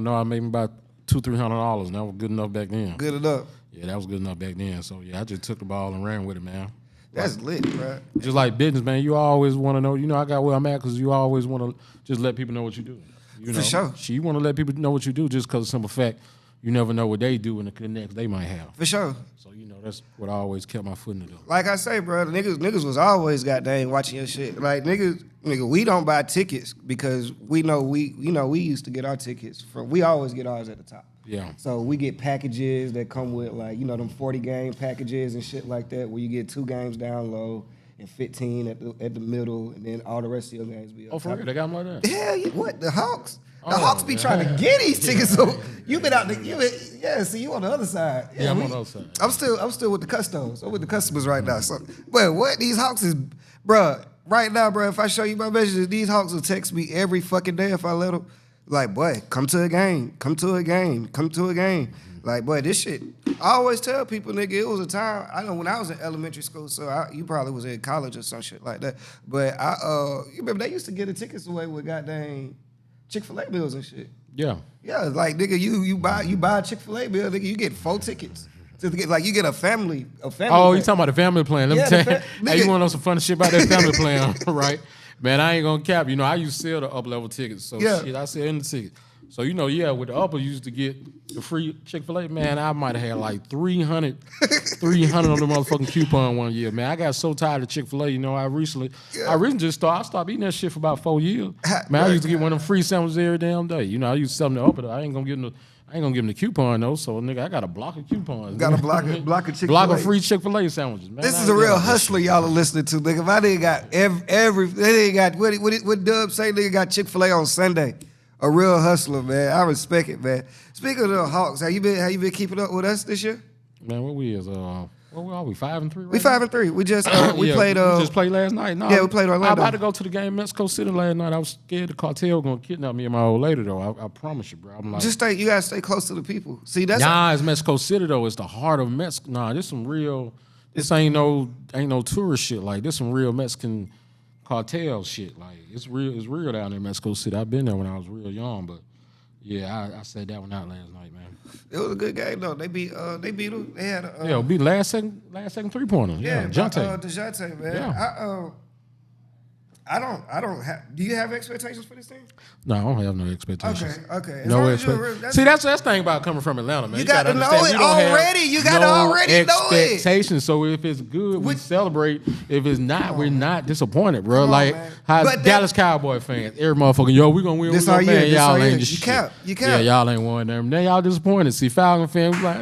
[SPEAKER 6] know. I made about $200-300, and that was good enough back then.
[SPEAKER 5] Good enough.
[SPEAKER 6] Yeah, that was good enough back then. So yeah, I just took the ball and ran with it, man.
[SPEAKER 5] That's lit, bro.
[SPEAKER 6] Just like business, man. You always want to know. You know, I got where I'm at because you always want to just let people know what you do. You know,
[SPEAKER 5] for sure.
[SPEAKER 6] You want to let people know what you do just because of the simple fact you never know what they do and the connects they might have.
[SPEAKER 5] For sure.
[SPEAKER 6] So, you know, that's what I always kept my foot in the door.
[SPEAKER 5] Like I say, bro, niggas was always goddamn watching your shit. Like, nigga, we don't buy tickets because we know we used to get our tickets from, we always get ours at the top. Yeah. So we get packages that come with, like, you know, them 40 game packages and shit like that where you get 2 games down low and 15 at the middle, and then all the rest of your games be up.
[SPEAKER 6] Oh, for real? They got them like that?
[SPEAKER 5] Hell yeah, what? The Hawks? The Hawks be trying to get these tickets. So you been out see, you on the other side.
[SPEAKER 6] Yeah, I'm on the other side.
[SPEAKER 5] I'm still with the customers. I'm with the customers right now. So, but what? These Hawks is, bruh, right now, bruh, if I show you my messages, these Hawks will text me every fucking day if I let them. Like, boy, come to a game. Come to a game. Come to a game. Like, boy, this shit. I always tell people, nigga, it was a time, I know when I was in elementary school, so you probably was in college or some shit like that. But you remember they used to get the tickets away with goddamn Chick-fil-A bills and shit.
[SPEAKER 6] Yeah.
[SPEAKER 5] Yeah, like, nigga, you buy a Chick-fil-A bill, nigga, you get 4 tickets. To get, like you get a family.
[SPEAKER 6] Oh,
[SPEAKER 5] plan.
[SPEAKER 6] you talking about the family plan? Let me
[SPEAKER 5] Yeah,
[SPEAKER 6] tell
[SPEAKER 5] the
[SPEAKER 6] you.
[SPEAKER 5] nigga-
[SPEAKER 6] Hey, you want to know some funny shit about that family plan, right? Man, I ain't gonna cap. You know, I used to sell the upper level tickets, so shit, I sell in the ticket. So you know, with the upper, you used to get the free Chick-fil-A. Man, I might have had like 300 on the motherfucking coupon one year. Man, I got so tired of Chick-fil-A. You know, I recently just stopped eating that shit for about 4 years. Man, I used to get one of them free sandwiches every damn day. You know, I used to sell them the upper. I ain't gonna give them the coupon though. So nigga, I got a block of coupons.
[SPEAKER 5] Got a block of Chick-fil-A.
[SPEAKER 6] Block of free Chick-fil-A sandwiches. Man,
[SPEAKER 5] This is a real hustler y'all are listening to, nigga. If I didn't got they got what Dub say, nigga got Chick-fil-A on Sunday. A real hustler, man. I respect it, man. Speaking of the Hawks, how you been keeping up with us this year?
[SPEAKER 6] Man, what we is what are we 5-3? Right
[SPEAKER 5] We 5-3. We just we played.
[SPEAKER 6] We just played last night. No,
[SPEAKER 5] yeah, we played Orlando.
[SPEAKER 6] I was about to go to the game in Mexico City last night. I was scared the cartel gonna kidnap me and my old lady though. I promise you, bro. I'm like,
[SPEAKER 5] you gotta stay close to the people. See, that's
[SPEAKER 6] it's Mexico City though. It's the heart of Mexico. Nah, this some real. This ain't no tourist shit. Like this some real Mexican cartel shit. Like it's real down in Mexico City. I've been there when I was real young, but yeah, I said that one out last night, man.
[SPEAKER 5] It was a good game though. They beat them. They had a
[SPEAKER 6] beat last second 3-pointer. Yeah, Jonte.
[SPEAKER 5] DeJounte, man.
[SPEAKER 6] Yeah.
[SPEAKER 5] I don't have. Do you have expectations for this team?
[SPEAKER 6] No, I don't have no expectations.
[SPEAKER 5] Okay.
[SPEAKER 6] No expectations. See, that's the thing about coming from Atlanta, man.
[SPEAKER 5] You got to know it already. You got to already know it.
[SPEAKER 6] Expectations. So if it's good, we celebrate. If it's not, we're not disappointed, bro.
[SPEAKER 5] Come on,
[SPEAKER 6] like
[SPEAKER 5] man.
[SPEAKER 6] how
[SPEAKER 5] But
[SPEAKER 6] Dallas Cowboy fans, every motherfucker, yo, we gonna win.
[SPEAKER 5] This
[SPEAKER 6] we gonna
[SPEAKER 5] our year.
[SPEAKER 6] man,
[SPEAKER 5] This
[SPEAKER 6] y'all
[SPEAKER 5] our
[SPEAKER 6] ain't
[SPEAKER 5] year.
[SPEAKER 6] the
[SPEAKER 5] You
[SPEAKER 6] shit.
[SPEAKER 5] count. You count.
[SPEAKER 6] Yeah, y'all ain't won them. Then y'all disappointed. See, Falcon fans was like,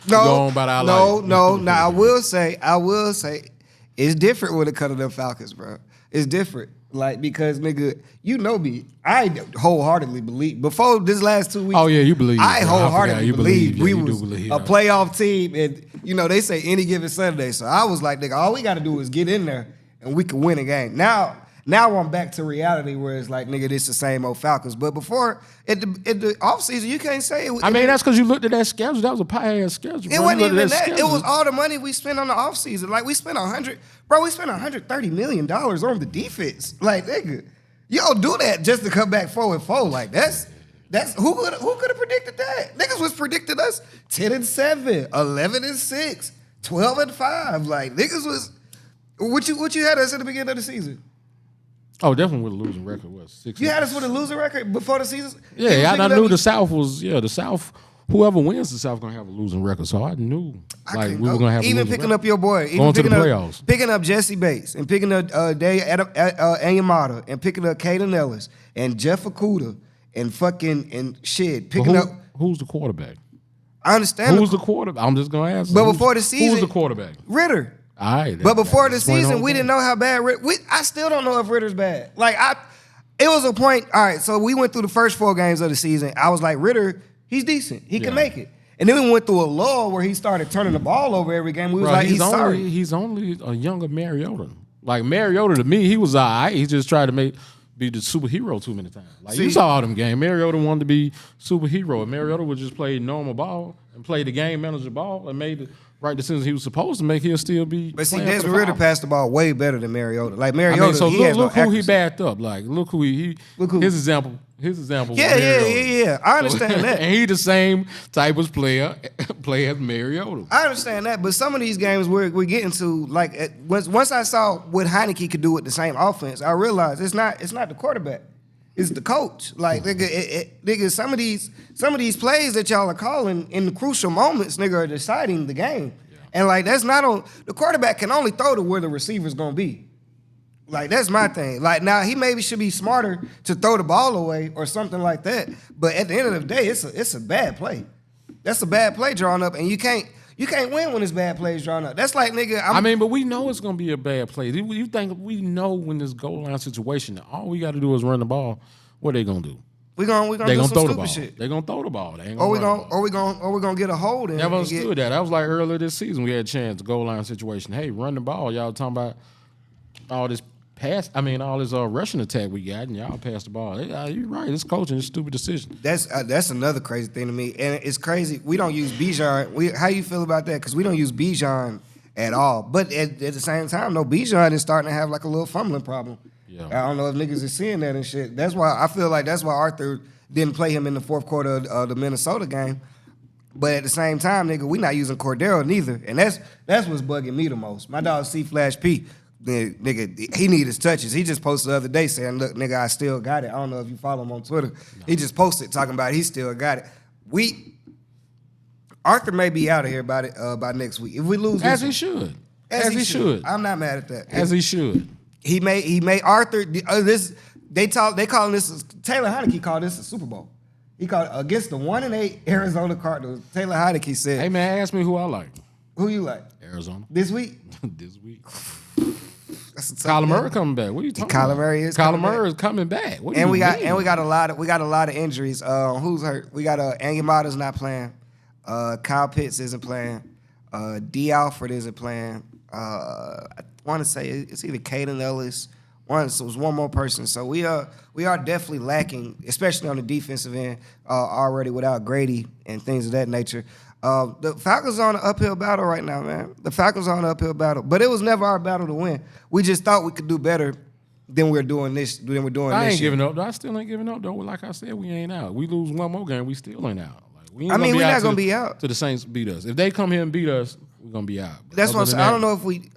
[SPEAKER 6] go on about our life.
[SPEAKER 5] No. Now I will say, it's different when it comes to them Falcons, bro. It's different. Like, because, nigga, you know me. I wholeheartedly believe. Before this last 2 weeks.
[SPEAKER 6] Oh, yeah, you believe.
[SPEAKER 5] I wholeheartedly believe we was
[SPEAKER 6] a
[SPEAKER 5] a playoff team. And, you know, they say any given Sunday. So I was like, nigga, all we got to do is get in there and we can win a game. Now I'm back to reality where it's like, nigga, this the same old Falcons. But before, at the offseason, you can't say it.
[SPEAKER 6] I mean, that's because you looked at that schedule. That was a pie-ass schedule.
[SPEAKER 5] It wasn't even that. It was all the money we spent on the offseason. Like, we spent $130 million on the defense. Like, nigga, you don't do that just to come back 4-4. Like, that's who could have predicted that? Niggas was predicting us 10-7, 11-6, 12-5. Like, niggas was what you had us at the beginning of the season.
[SPEAKER 6] Oh, definitely with a losing record. What, 6?
[SPEAKER 5] You had us with a losing record before the season?
[SPEAKER 6] Yeah, I knew the South was, the South, whoever wins the South going to have a losing record. So I knew we were going to have a
[SPEAKER 5] even
[SPEAKER 6] losing
[SPEAKER 5] picking
[SPEAKER 6] record.
[SPEAKER 5] up your boy.
[SPEAKER 6] Going to the playoffs.
[SPEAKER 5] Picking up Jesse Bates and picking up Anyamata and picking up Caden Ellis and Jeff Okuda and picking up.
[SPEAKER 6] Who's the quarterback?
[SPEAKER 5] I understand.
[SPEAKER 6] Who's the quarterback? I'm just going to ask.
[SPEAKER 5] But before the season.
[SPEAKER 6] Who's the quarterback?
[SPEAKER 5] Ritter.
[SPEAKER 6] All right.
[SPEAKER 5] But before the season, we didn't know how bad I still don't know if Ritter's bad. Like, it was a point. All right, so we went through the first 4 games of the season. I was like, Ritter, he's decent. He can make it. And then we went through a lull where he started turning the ball over every game. We was like, he's sorry.
[SPEAKER 6] He's only a younger Mariota. Like, Mariota, to me, he was all right. He just tried to be the superhero too many times. Like, you saw all them games. Mariota wanted to be superhero. And Mariota would just play normal ball and play the game manager ball and made the right decisions he was supposed to make. He'll still be.
[SPEAKER 5] But see, Desmond Ritter passed the ball way better than Mariota. Like, Mariota,
[SPEAKER 6] so
[SPEAKER 5] he
[SPEAKER 6] look who he backed up. Like, look who his example.
[SPEAKER 5] Yeah. I understand that.
[SPEAKER 6] And he the same type of player as Mariota.
[SPEAKER 5] I understand that, but some of these games we're getting to, like, once I saw what Heineke could do with the same offense, I realized it's not the quarterback, it's the coach. Like, nigga, some of these plays that y'all are calling in the crucial moments, nigga, are deciding the game. Yeah. And like, that's not on the quarterback can only throw to where the receiver's gonna be. Like, that's my thing. Like, now he maybe should be smarter to throw the ball away or something like that. But at the end of the day, it's a bad play. That's a bad play drawn up, and you can't win when it's bad plays drawn up. That's like, nigga.
[SPEAKER 6] But we know it's gonna be a bad play. You think we know when this goal line situation, all we got to do is run the ball. What they gonna do?
[SPEAKER 5] We gonna do some
[SPEAKER 6] throw
[SPEAKER 5] stupid shit.
[SPEAKER 6] They gonna throw the ball. They ain't
[SPEAKER 5] Or
[SPEAKER 6] gonna
[SPEAKER 5] we gonna get a hold.
[SPEAKER 6] Never understood that. That was like earlier this season. We had a chance goal line situation. Hey, run the ball. Y'all talking about all this all this rushing attack we got, and y'all passed the ball. You're right. It's coaching. It's a stupid decision.
[SPEAKER 5] That's another crazy thing to me, and it's crazy. We don't use Bijan. How you feel about that? Because we don't use Bijan at all. But at the same time, no, Bijan is starting to have like a little fumbling problem. Yeah. I don't know if niggas is seeing that and shit. That's why I feel like that's why Arthur didn't play him in the fourth quarter of the Minnesota game. But at the same time, nigga, we not using Cordero neither. And that's what's bugging me the most. My dog C Flash P, nigga, he need his touches. He just posted the other day saying, look, nigga, I still got it. I don't know if you follow him on Twitter. No. He just posted talking about he still got it. Arthur may be out of here by next week. If we lose
[SPEAKER 6] As
[SPEAKER 5] this
[SPEAKER 6] he should.
[SPEAKER 5] As he should. I'm not mad at that.
[SPEAKER 6] As he should.
[SPEAKER 5] He made Arthur they calling this Taylor Heineke called this a Super Bowl. He called against the 1-8 Arizona Cardinals. Taylor Heineke said,
[SPEAKER 6] hey man, ask me who I like.
[SPEAKER 5] Who you like?
[SPEAKER 6] Arizona.
[SPEAKER 5] This week?
[SPEAKER 6] This week.
[SPEAKER 5] Kyler
[SPEAKER 6] Murray coming back. What are you talking about? Kyler Murray is coming back. What
[SPEAKER 5] and we got a lot of injuries. Who's hurt? We got Anguimata's not playing. Kyle Pitts isn't playing. D. Alford isn't playing. I want to say it's either Caden Ellis. So it was one more person. So we are definitely lacking, especially on the defensive end, already without Grady and things of that nature. The Falcons are on an uphill battle right now, man. The Falcons are on an uphill battle, but it was never our battle to win. We just thought we could do better than we're doing this.
[SPEAKER 6] I ain't giving up. I still ain't giving up though. Like I said, we ain't out. We lose one more game, we still ain't out. We're not gonna be out
[SPEAKER 5] till
[SPEAKER 6] the Saints beat us. If they come here and beat us, we're gonna be out. But
[SPEAKER 5] that's what I'm saying. I don't know if we.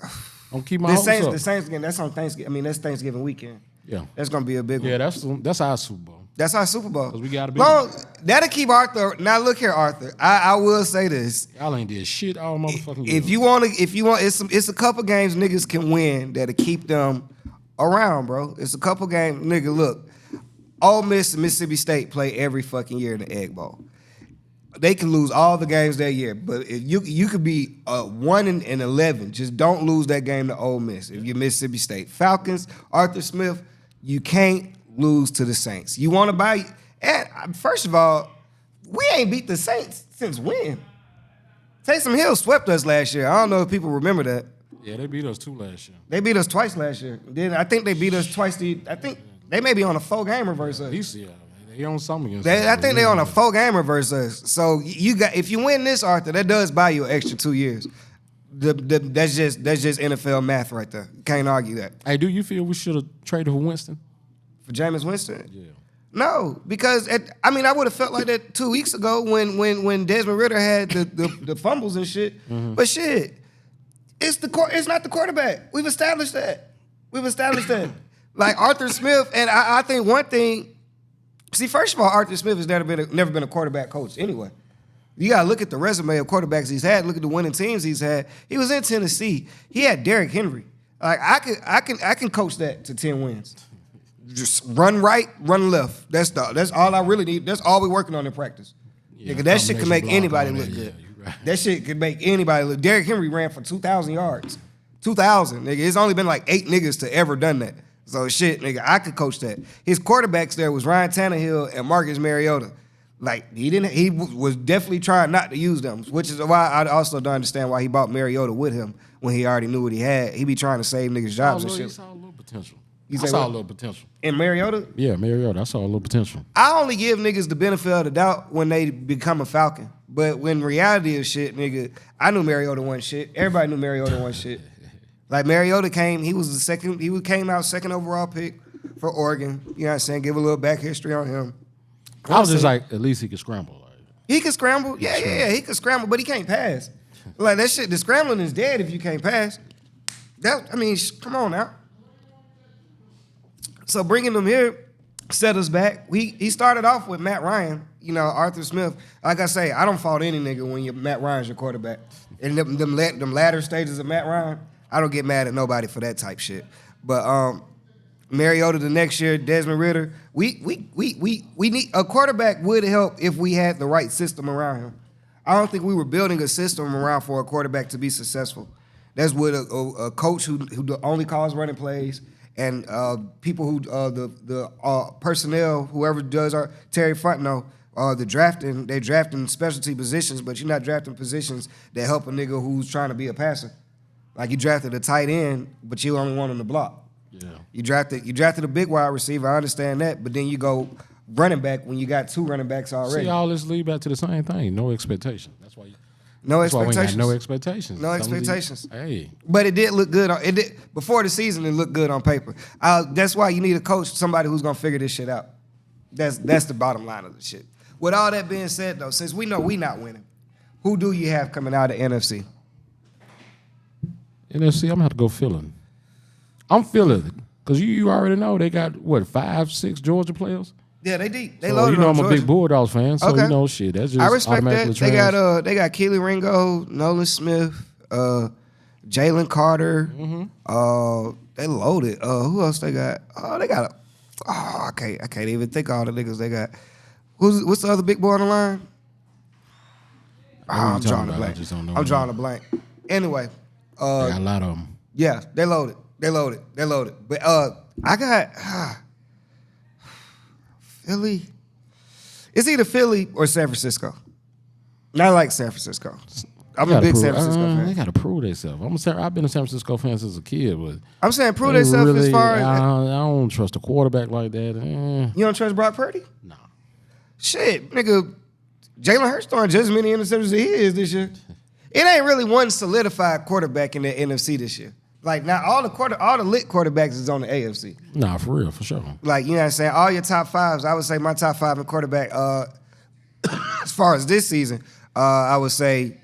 [SPEAKER 6] Don't keep my hopes up.
[SPEAKER 5] The Saints game. That's on Thanksgiving. I mean, that's Thanksgiving weekend.
[SPEAKER 6] Yeah,
[SPEAKER 5] that's gonna be a big one.
[SPEAKER 6] Yeah, that's our Super Bowl.
[SPEAKER 5] That's our Super Bowl.
[SPEAKER 6] Because we gotta be.
[SPEAKER 5] That'll keep Arthur. Now look here, Arthur. I will say this.
[SPEAKER 6] Y'all ain't did shit all motherfucking.
[SPEAKER 5] If you want, it's a couple games niggas can win that'll keep them around, bro. It's a couple games, nigga. Look, Ole Miss and Mississippi State play every fucking year in the Egg Bowl. They can lose all the games that year, but if you could be 1-11. Just don't lose that game to Ole Miss. If you're Mississippi State Falcons, Arthur Smith, you can't lose to the Saints. You want to buy? And first of all, we ain't beat the Saints since when? Taysom Hill swept us last year. I don't know if people remember that.
[SPEAKER 6] Yeah, they beat us too last year.
[SPEAKER 5] They beat us twice last year. Then I think they beat us twice. I think they may be on a 4-game reverse us.
[SPEAKER 6] Yeah. They on something against
[SPEAKER 5] I think they on a 4-game reverse us. So if you win this, Arthur, that does buy you an extra 2 years. That's just NFL math right there. Can't argue that.
[SPEAKER 6] Hey, do you feel we should have traded for Winston?
[SPEAKER 5] For Jameis Winston?
[SPEAKER 6] Yeah.
[SPEAKER 5] No, because I would have felt like that 2 weeks ago when Desmond Ridder had the fumbles and shit. Mm-hmm. But shit, it's not the quarterback. We've established that. Like Arthur Smith, and I think one thing. See, first of all, Arthur Smith has never been a quarterback coach anyway. You gotta look at the resume of quarterbacks he's had. Look at the winning teams he's had. He was in Tennessee. He had Derrick Henry. Like I can coach that to 10 wins. Just run right, run left. That's all I really need. That's all we're working on in practice. Yeah, nigga, that shit can make anybody look good. Yeah, right. That shit can make anybody look. Derrick Henry ran for 2,000 yards. 2,000, nigga. It's only been like 8 niggas to ever done that. So shit, nigga, I could coach that. His quarterbacks there was Ryan Tannehill and Marcus Mariota. Like he was definitely trying not to use them, which is why I also don't understand why he bought Mariota with him when he already knew what he had. He be trying to save niggas' jobs and shit.
[SPEAKER 6] He saw a little potential.
[SPEAKER 5] I
[SPEAKER 6] saw a little potential.
[SPEAKER 5] In Mariota?
[SPEAKER 6] Yeah, Mariota. I saw a little potential.
[SPEAKER 5] I only give niggas the benefit of the doubt when they become a Falcon. But when reality is shit, nigga, I knew Mariota wasn't shit. Everybody knew Mariota wasn't shit. Like Mariota came came out second overall pick for Oregon. You know what I'm saying? Give a little back history on him.
[SPEAKER 6] I was just like, at least he could scramble.
[SPEAKER 5] He could scramble. Yeah, he could scramble, but he can't pass. Like that shit, the scrambling is dead if you can't pass. Come on now. So bringing him here set us back. He started off with Matt Ryan, Arthur Smith. Like I say, I don't fault any nigga when Matt Ryan's your quarterback. In them latter stages of Matt Ryan, I don't get mad at nobody for that type shit. But Mariota the next year, Desmond Ridder, we need a quarterback would help if we had the right system around him. I don't think we were building a system around for a quarterback to be successful. That's what a coach who only calls running plays and people who the personnel, whoever does Terry Fontenot, they're drafting specialty positions, but you're not drafting positions that help a nigga who's trying to be a passer. Like you drafted a tight end, but you only want him to block.
[SPEAKER 6] Yeah. You
[SPEAKER 5] drafted a big wide receiver. I understand that, but then you go running back when you got 2 running backs already.
[SPEAKER 6] See, all this lead back to the same thing. No expectation. That's why.
[SPEAKER 5] No expectations.
[SPEAKER 6] No expectations.
[SPEAKER 5] No expectations.
[SPEAKER 6] Hey.
[SPEAKER 5] But it did look good. Before the season. It looked good on paper. That's why you need a coach, somebody who's gonna figure this shit out. That's the bottom line of the shit. With all that being said, though, since we know we not winning, Who do you have coming out of NFC?
[SPEAKER 6] NFC, I'm gonna have to go Philly. I'm Philly because you already know they got what 5, 6 Georgia players.
[SPEAKER 5] Yeah, they deep. They
[SPEAKER 6] So,
[SPEAKER 5] loaded
[SPEAKER 6] you know
[SPEAKER 5] on
[SPEAKER 6] I'm a
[SPEAKER 5] Georgia.
[SPEAKER 6] big Bulldogs fan, so
[SPEAKER 5] Okay.
[SPEAKER 6] you know shit. That's just
[SPEAKER 5] I respect that.
[SPEAKER 6] automatically trash.
[SPEAKER 5] They got Keely Ringo, Nolan Smith, Jalen Carter. They loaded. Who else they got? I can't even think of all the niggas they got. What's the other big boy on the line? I'm drawing a blank.
[SPEAKER 6] I just don't know.
[SPEAKER 5] I'm drawing a blank. Anyway,
[SPEAKER 6] They got a lot of them.
[SPEAKER 5] yeah, they loaded. But I got Philly. It's either Philly or San Francisco. And I like San Francisco. I'm a big San Francisco fan.
[SPEAKER 6] They got to prove themselves. I've been a San Francisco fan since a kid, but
[SPEAKER 5] I'm saying prove
[SPEAKER 6] they
[SPEAKER 5] themselves
[SPEAKER 6] really,
[SPEAKER 5] as far as
[SPEAKER 6] I don't trust a quarterback like that.
[SPEAKER 5] you don't trust Brock Purdy?
[SPEAKER 6] Nah.
[SPEAKER 5] Shit, nigga. Jalen Hurts throwing just as many interceptions as he is this year. It ain't really one solidified quarterback in the NFC this year. Like now, all the lit quarterbacks is on the AFC.
[SPEAKER 6] Nah, for real, for sure.
[SPEAKER 5] Like you know what I'm saying. All your top fives, I would say my top 5 in quarterback. As far as this season, I would say,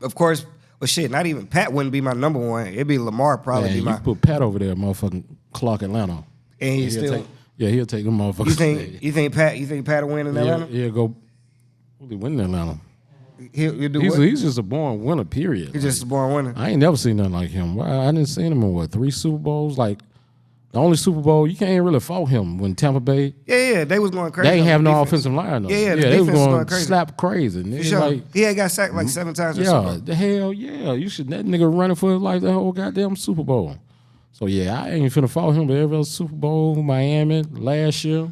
[SPEAKER 5] of course, well shit, not even Pat wouldn't be my number one. It'd be Lamar probably
[SPEAKER 6] Man,
[SPEAKER 5] be
[SPEAKER 6] you
[SPEAKER 5] my.
[SPEAKER 6] put Pat over there, motherfucking Clark Atlanta.
[SPEAKER 5] And he'll
[SPEAKER 6] He'll take them motherfuckers.
[SPEAKER 5] You think Pat will win in Atlanta?
[SPEAKER 6] He'll go. He win in Atlanta.
[SPEAKER 5] He'll do what?
[SPEAKER 6] He's just a born winner. Period.
[SPEAKER 5] He's just a born winner.
[SPEAKER 6] I ain't never seen nothing like him. I didn't see him in 3 Super Bowls. Like the only Super Bowl you can't really fault him when Tampa Bay.
[SPEAKER 5] Yeah, they was going crazy.
[SPEAKER 6] They ain't
[SPEAKER 5] on
[SPEAKER 6] have
[SPEAKER 5] the
[SPEAKER 6] no
[SPEAKER 5] defense.
[SPEAKER 6] offensive line though.
[SPEAKER 5] Yeah, the
[SPEAKER 6] they was
[SPEAKER 5] defense was
[SPEAKER 6] going
[SPEAKER 5] going crazy.
[SPEAKER 6] slap crazy.
[SPEAKER 5] For
[SPEAKER 6] Nigga,
[SPEAKER 5] sure.
[SPEAKER 6] like,
[SPEAKER 5] He had got sacked like 7 times. Or
[SPEAKER 6] yeah,
[SPEAKER 5] something.
[SPEAKER 6] the hell yeah. You should that nigga running for his life the whole goddamn Super Bowl. So yeah, I ain't finna fault him. But every other Super Bowl, Miami last year,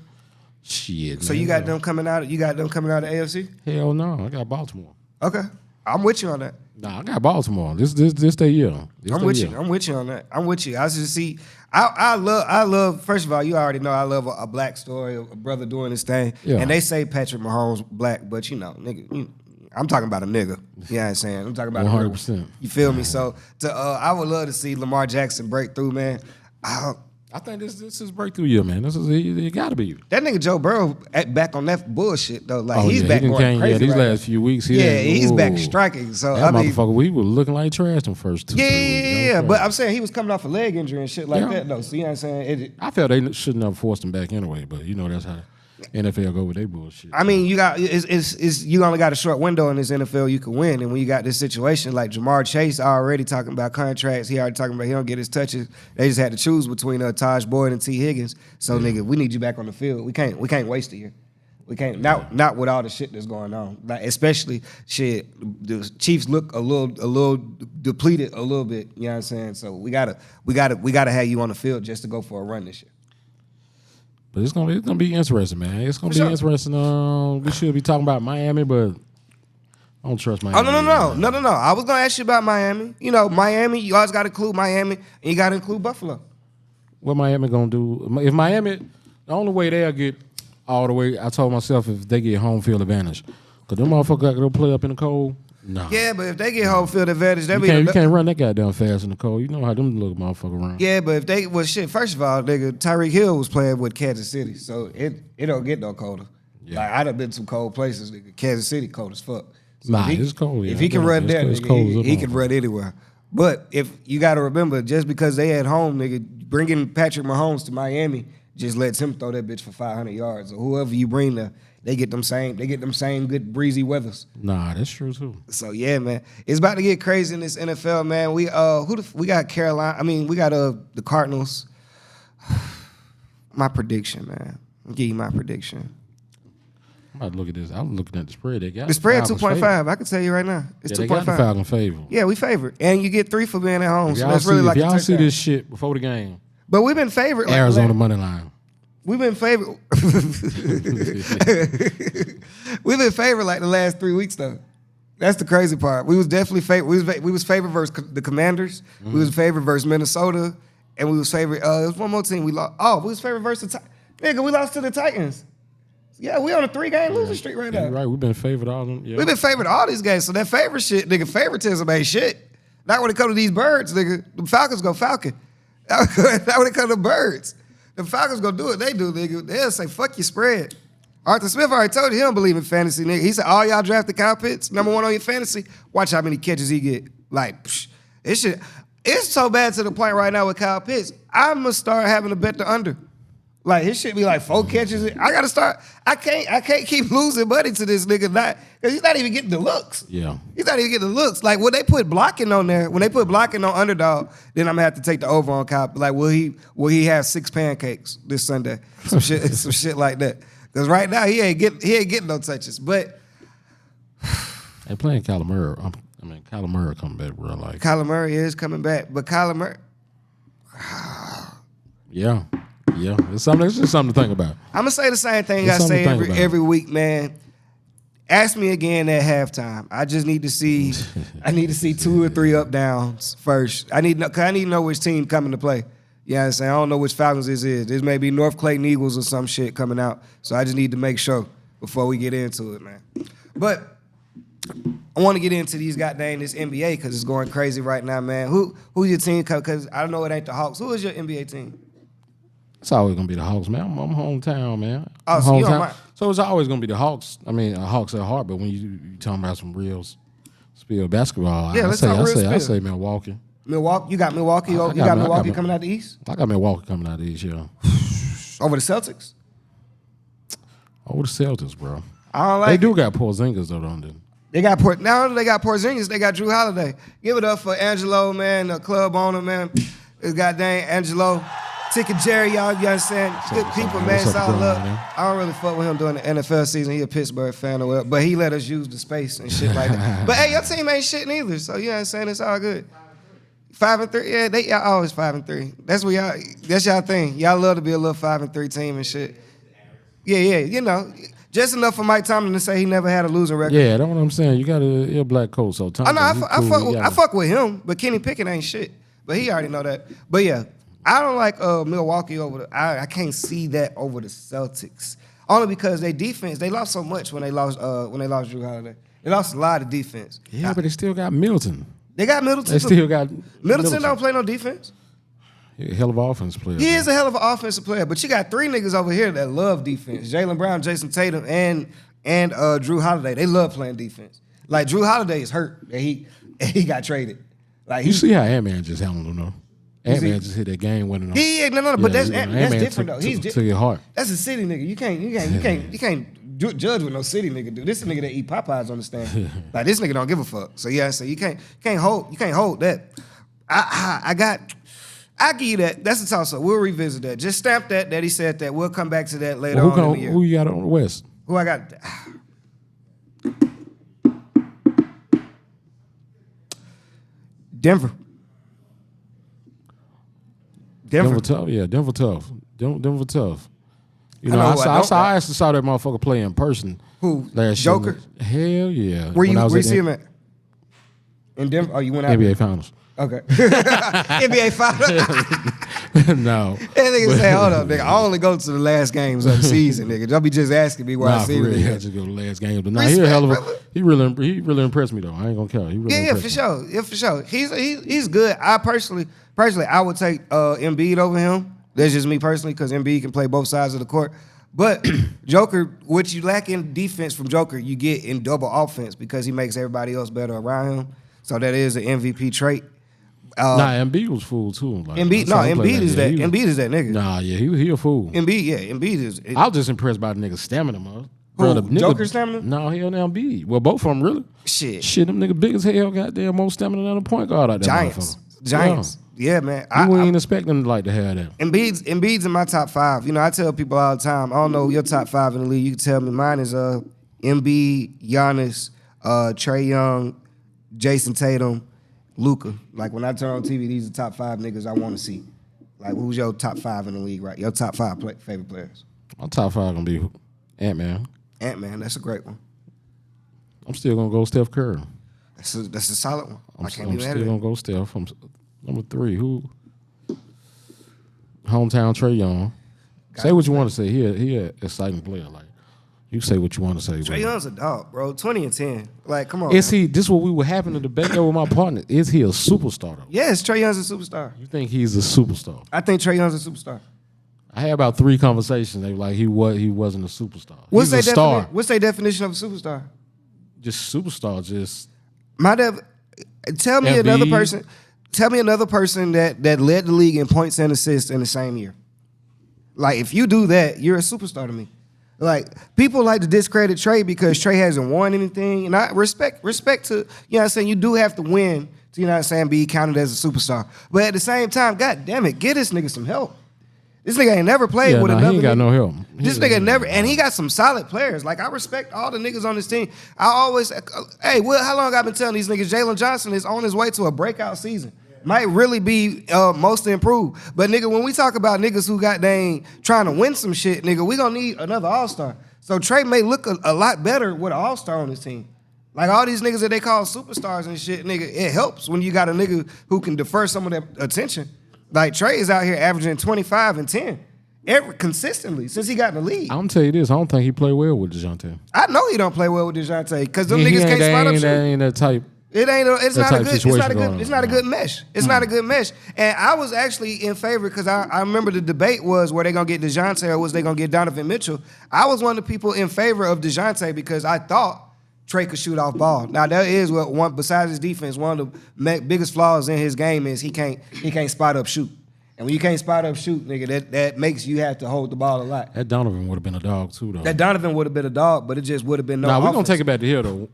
[SPEAKER 6] shit.
[SPEAKER 5] So
[SPEAKER 6] man,
[SPEAKER 5] you got them coming out. You got them coming out of AFC.
[SPEAKER 6] Hell no, I got Baltimore.
[SPEAKER 5] Okay, I'm with you on that.
[SPEAKER 6] Nah, I got Baltimore. This their year.
[SPEAKER 5] I'm with you. I'm with you on that. I'm with you. I just see. I love. First of all, you already know I love a black story, a brother doing his thing.
[SPEAKER 6] Yeah.
[SPEAKER 5] And they say Patrick Mahomes black, but you know, nigga, I'm talking about a nigga. You know what I'm saying? I'm talking about
[SPEAKER 6] 100%.
[SPEAKER 5] You feel me? So I would love to see Lamar Jackson break through, man.
[SPEAKER 6] I think this is breakthrough year, man. This is it got to be.
[SPEAKER 5] That nigga Joe Burrow back on that bullshit though. Like he's
[SPEAKER 6] yeah,
[SPEAKER 5] back
[SPEAKER 6] he
[SPEAKER 5] going
[SPEAKER 6] came,
[SPEAKER 5] crazy.
[SPEAKER 6] Yeah, these
[SPEAKER 5] right
[SPEAKER 6] last
[SPEAKER 5] now.
[SPEAKER 6] few weeks.
[SPEAKER 5] He's back striking. So
[SPEAKER 6] that
[SPEAKER 5] I mean,
[SPEAKER 6] motherfucker, we were looking like trash them first 2 3 weeks.
[SPEAKER 5] yeah. But I'm saying he was coming off a leg injury and shit like
[SPEAKER 6] Yeah.
[SPEAKER 5] that though. So you know what I'm saying?
[SPEAKER 6] I felt they shouldn't have forced him back anyway. But you know that's how NFL go with their bullshit.
[SPEAKER 5] I mean, you only got a short window in this NFL you can win, and when you got this situation like Jamar Chase already talking about contracts, he already talking about he don't get his touches. They just had to choose between Taj Boyd and T Higgins. So nigga, we need you back on the field. We can't waste a year. We can't not with all the shit that's going on. Like especially shit, the Chiefs look a little depleted a little bit. You know what I'm saying? So we gotta have you on the field just to go for a run this year.
[SPEAKER 6] But it's gonna be interesting, man. It's gonna
[SPEAKER 5] For
[SPEAKER 6] be
[SPEAKER 5] sure.
[SPEAKER 6] interesting. We should be talking about Miami, but I don't trust Miami.
[SPEAKER 5] Oh no! I was gonna ask you about Miami. You know, Miami. You always got to include Miami, and you got to include Buffalo.
[SPEAKER 6] What Miami gonna do? If Miami, the only way they'll get all the way, I told myself if they get home field advantage, because them motherfuckers got to go play up in the cold. Nah.
[SPEAKER 5] Yeah, but if they get home field advantage,
[SPEAKER 6] You can't run that goddamn fast in the cold. You know how them little motherfucker run.
[SPEAKER 5] Yeah, but if they shit. First of all, nigga, Tyreek Hill was playing with Kansas City, so it don't get no colder.
[SPEAKER 6] Yeah.
[SPEAKER 5] Like I done been to some cold places, nigga. Kansas City cold as fuck. So
[SPEAKER 6] Nah,
[SPEAKER 5] if
[SPEAKER 6] it's cold. Yeah,
[SPEAKER 5] If he can run there,
[SPEAKER 6] it's
[SPEAKER 5] nigga,
[SPEAKER 6] cold as a
[SPEAKER 5] he can
[SPEAKER 6] motherfucker.
[SPEAKER 5] run anywhere. But if you got to remember, just because they at home, nigga, bringing Patrick Mahomes to Miami just lets him throw that bitch for 500 yards, or whoever you bring there, they get them same good breezy weathers.
[SPEAKER 6] Nah, that's true too.
[SPEAKER 5] So yeah, man, it's about to get crazy in this NFL, man. We got Carolina. I mean, we got the Cardinals. My prediction, man. I'll give you my prediction.
[SPEAKER 6] I'm about to look at this. I'm looking at the spread. They got
[SPEAKER 5] The spread
[SPEAKER 6] Falcons
[SPEAKER 5] 2.5.
[SPEAKER 6] favored.
[SPEAKER 5] I can tell you right now, it's
[SPEAKER 6] Yeah, they got the
[SPEAKER 5] 2.5.
[SPEAKER 6] Falcon favor.
[SPEAKER 5] Yeah, we favored, and you get 3 for being at home.
[SPEAKER 6] If
[SPEAKER 5] So
[SPEAKER 6] y'all
[SPEAKER 5] that's
[SPEAKER 6] see,
[SPEAKER 5] really like
[SPEAKER 6] if
[SPEAKER 5] a
[SPEAKER 6] y'all see
[SPEAKER 5] touchdown.
[SPEAKER 6] this shit before the game,
[SPEAKER 5] But we've been favored. Like
[SPEAKER 6] Arizona money line.
[SPEAKER 5] We've been favored. We've been favored like the last 3 weeks though. That's the crazy part. We was definitely favored. We was favored versus the Commanders.
[SPEAKER 6] Mm-hmm.
[SPEAKER 5] We was favored versus Minnesota, and we was favored. There was one more team we lost. Oh, we was favored versus the nigga. We lost to the Titans. Yeah, we on a 3-game losing streak right now.
[SPEAKER 6] Yeah, right. We've been favored all them. Yeah.
[SPEAKER 5] We've been favored all these games. So that favorite shit, nigga, favoritism ain't shit. Not when it comes to these birds, nigga. The Falcons go Falcon. Not when it comes to birds. The Falcons gonna do what they do, nigga. They'll say, fuck your spread. Arthur Smith already told you he don't believe in fantasy, nigga. He said, all y'all drafted Kyle Pitts, number 1 on your fantasy. Watch how many catches he get. Like, it's so bad to the point right now with Kyle Pitts. I'm gonna start having to bet the under. Like his shit be like 4 catches. I gotta start. I can't keep losing money to this nigga because he's not even getting the looks.
[SPEAKER 6] Yeah,
[SPEAKER 5] he's not even getting the looks. Like when they put blocking on there, when they put blocking on underdog, then I'm gonna have to take the over on Kyle. Like will he have 6 pancakes this Sunday? Some shit like that. Because right now he ain't getting no touches. But
[SPEAKER 6] they playing Kyler Murray. Kyler Murray coming back real life.
[SPEAKER 5] Kyler Murray is coming back, but Kyler Murray.
[SPEAKER 6] Yeah, it's just something to think about.
[SPEAKER 5] I'm gonna say the same thing I say every week, man. Ask me again at halftime. I just need to see. I need to see 2 or 3 up downs first. I need to know which team coming to play. You know what I'm saying? I don't know which Falcons this is. This may be North Clayton Eagles or some shit coming out. So I just need to make sure before we get into it, man. But I want to get into this NBA because it's going crazy right now, man. Who's your team? Because I don't know it ain't the Hawks. Who is your NBA team?
[SPEAKER 6] It's always gonna be the Hawks, man. I'm hometown, man.
[SPEAKER 5] Oh, so you don't mind.
[SPEAKER 6] So it's always gonna be the Hawks. I mean, Hawks at heart, but when you talking about some real spill basketball,
[SPEAKER 5] yeah,
[SPEAKER 6] I say Milwaukee.
[SPEAKER 5] Milwaukee, you got Milwaukee. You got Milwaukee coming out the East.
[SPEAKER 6] I got Milwaukee coming out the East, yeah.
[SPEAKER 5] Over the Celtics.
[SPEAKER 6] Over the Celtics, bro.
[SPEAKER 5] I don't like.
[SPEAKER 6] They do got Porzingis though, don't they?
[SPEAKER 5] They got Porzingis. They got Drew Holiday. Give it up for Angelo, man, the club owner, man. This goddamn Angelo. Ticket Jerry, y'all, you understand? Good people, man. Solid love. I don't really fuck with him during the NFL season. He a Pittsburgh fan or whatever, but he let us use the space and shit like that. But hey, your team ain't shit neither, so you know what I'm saying? It's all good. 5-3, yeah, y'all always 5-3. That's y'all thing. Y'all love to be a little 5-3 team and shit. Yeah, you know, just enough for Mike Tomlin to say he never had a losing record.
[SPEAKER 6] Yeah, that's what I'm saying. You got a black coat, so Tomlin.
[SPEAKER 5] I fuck with him, but Kenny Pickett ain't shit. But he already know that. But yeah. I don't like Milwaukee over I can't see that over the Celtics. Only because they defense, they lost so much when they lost Drew Holiday. They lost a lot of defense.
[SPEAKER 6] Yeah, but they still got Middleton.
[SPEAKER 5] They got Middleton.
[SPEAKER 6] They still got
[SPEAKER 5] Middleton don't play no defense.
[SPEAKER 6] He's a hell of an offensive player.
[SPEAKER 5] He is a hell of an offensive player, but you got 3 niggas over here that love defense. Jaylen Brown, Jason Tatum, and Drew Holiday. They love playing defense. Like Drew Holiday is hurt and he got traded. Like
[SPEAKER 6] you see how Ant-Man just handled him though. Ant-Man just hit that game winning.
[SPEAKER 5] But that's different though. He's
[SPEAKER 6] to your heart.
[SPEAKER 5] That's a city nigga. You can't judge with no city nigga. Dude, this is a nigga that eat Popeyes on the stand. Like this nigga don't give a fuck. So yeah, so you can't hold that. I give you that. That's a toss up. We'll revisit that. Just stamp that he said that. We'll come back to that later on in the year.
[SPEAKER 6] Who you got on the West?
[SPEAKER 5] Who I got? Denver.
[SPEAKER 6] Denver tough. Yeah, Denver tough. Denver tough. You know, I actually saw that motherfucker play in person.
[SPEAKER 5] Who?
[SPEAKER 6] Last
[SPEAKER 5] Joker?
[SPEAKER 6] Year. Hell yeah.
[SPEAKER 5] Where you see him at? In Denver? Oh, you went out?
[SPEAKER 6] NBA Finals.
[SPEAKER 5] Okay. NBA Finals?
[SPEAKER 6] No.
[SPEAKER 5] That nigga say, hold up, nigga. I only go to the last games of the season, nigga. Don't be just asking me where I see him.
[SPEAKER 6] I just go to the last games. But he a hell of he really impressed me though. I ain't gonna care. He really
[SPEAKER 5] for sure. Yeah, for sure. He's good. I personally, I would take Embiid over him. That's just me personally, because Embiid can play both sides of the court. But Joker, what you lack in defense from Joker, you get in double offense because he makes everybody else better around him. So that is an MVP trait.
[SPEAKER 6] Embiid was fool too. Like,
[SPEAKER 5] Embiid is that. Embiid is that nigga.
[SPEAKER 6] Nah, yeah, he a fool.
[SPEAKER 5] Embiid is.
[SPEAKER 6] I was just impressed by the nigga's stamina, man.
[SPEAKER 5] Joker's stamina?
[SPEAKER 6] No, hell, Embiid. Well, both of them really.
[SPEAKER 5] Shit,
[SPEAKER 6] them nigga big as hell. Goddamn, more stamina than a point guard out there.
[SPEAKER 5] Giants. Yeah, man.
[SPEAKER 6] We ain't expecting to have that.
[SPEAKER 5] Embiid's in my top 5. You know, I tell people all the time. I don't know your top 5 in the league. You can tell me. Mine is Embiid, Giannis, Trae Young, Jason Tatum, Luka. Like when I turn on TV, these are the top 5 niggas I want to see. Like who's your top 5 in the league, right? Your top 5 favorite players.
[SPEAKER 6] My top 5 gonna be Ant-Man.
[SPEAKER 5] Ant-Man, that's a great one.
[SPEAKER 6] I'm still gonna go Steph Curry.
[SPEAKER 5] That's a solid one.
[SPEAKER 6] I'm still gonna go Steph. Number 3, who? Hometown Trae Young. Say what you want to say. He an exciting player. Like you say what you want to say.
[SPEAKER 5] Trae Young's a dog, bro. 20 and 10. Like, come on.
[SPEAKER 6] This is what we were having a debate with my partner. Is he a superstar though?
[SPEAKER 5] Yes, Trae Young's a superstar.
[SPEAKER 6] You think he's a superstar?
[SPEAKER 5] I think Trae Young's a superstar.
[SPEAKER 6] I had about 3 conversations. They were like, he wasn't a superstar.
[SPEAKER 5] What's
[SPEAKER 6] He's a star.
[SPEAKER 5] What's their definition of a superstar?
[SPEAKER 6] Just superstar. Just
[SPEAKER 5] Tell me
[SPEAKER 6] Embiid.
[SPEAKER 5] another person. Tell me another person that led the league in points and assists in the same year. Like, if you do that, you're a superstar to me. Like, people like to discredit Trey because Trey hasn't won anything. And I respect to, you know what I'm saying, you do have to win to, you know what I'm saying, be counted as a superstar. But at the same time, God damn it, get this nigga some help. This nigga ain't never played with another
[SPEAKER 6] he ain't got no help.
[SPEAKER 5] This nigga never, and he got some solid players. Like, I respect all the niggas on this team. I always, hey, Will, how long I been telling these niggas Jalen Johnson is on his way to a breakout season. Might really be most improved. But, nigga, when we talk about niggas who got dang trying to win some shit, nigga, we gonna need another all-star. So Trey may look a lot better with an all-star on his team. Like, all these niggas that they call superstars and shit, nigga, it helps when you got a nigga who can defer some of their attention. Like, Trey is out here averaging 25 and 10 consistently since he got in the league.
[SPEAKER 6] I'm gonna tell you this, I don't think he played well with DeJounte.
[SPEAKER 5] I know he don't play well with DeJounte because them niggas can't spot up shit.
[SPEAKER 6] Ain't that type.
[SPEAKER 5] It's not a good
[SPEAKER 6] on.
[SPEAKER 5] mesh. It's not a good mesh. And I was actually in favor because I remember the debate was were they gonna get DeJounte or was they gonna get Donovan Mitchell. I was one of the people in favor of DeJounte because I thought Trey could shoot off ball. Now that is what one besides his defense, one of the biggest flaws in his game is he can't spot up shoot. And when you can't spot up shoot, nigga, that makes you have to hold the ball a lot.
[SPEAKER 6] That Donovan would have been a dog too, though.
[SPEAKER 5] That Donovan would have been a dog, but it just would have been no.
[SPEAKER 6] Nah, we're gonna take it back to here though.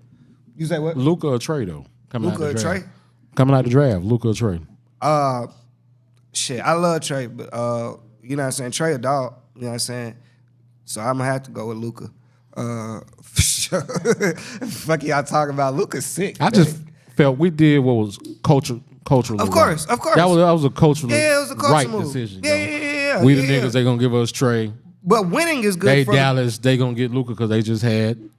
[SPEAKER 5] You say what?
[SPEAKER 6] Luka or Trey though?
[SPEAKER 5] Luka or Trey?
[SPEAKER 6] Coming out the draft, Luka or Trey?
[SPEAKER 5] Shit, I love Trey, but you know what I'm saying? Trey a dog, you know what I'm saying? So I'm gonna have to go with Luka. For sure. Fuck y'all talking about Luka's sick.
[SPEAKER 6] I just felt we did what was culturally.
[SPEAKER 5] Of course.
[SPEAKER 6] That was a culturally right
[SPEAKER 5] move.
[SPEAKER 6] decision.
[SPEAKER 5] Yeah.
[SPEAKER 6] We the niggas, they gonna give us Trey.
[SPEAKER 5] But winning is good
[SPEAKER 6] They
[SPEAKER 5] for
[SPEAKER 6] Dallas, they gonna get Luka because they just had.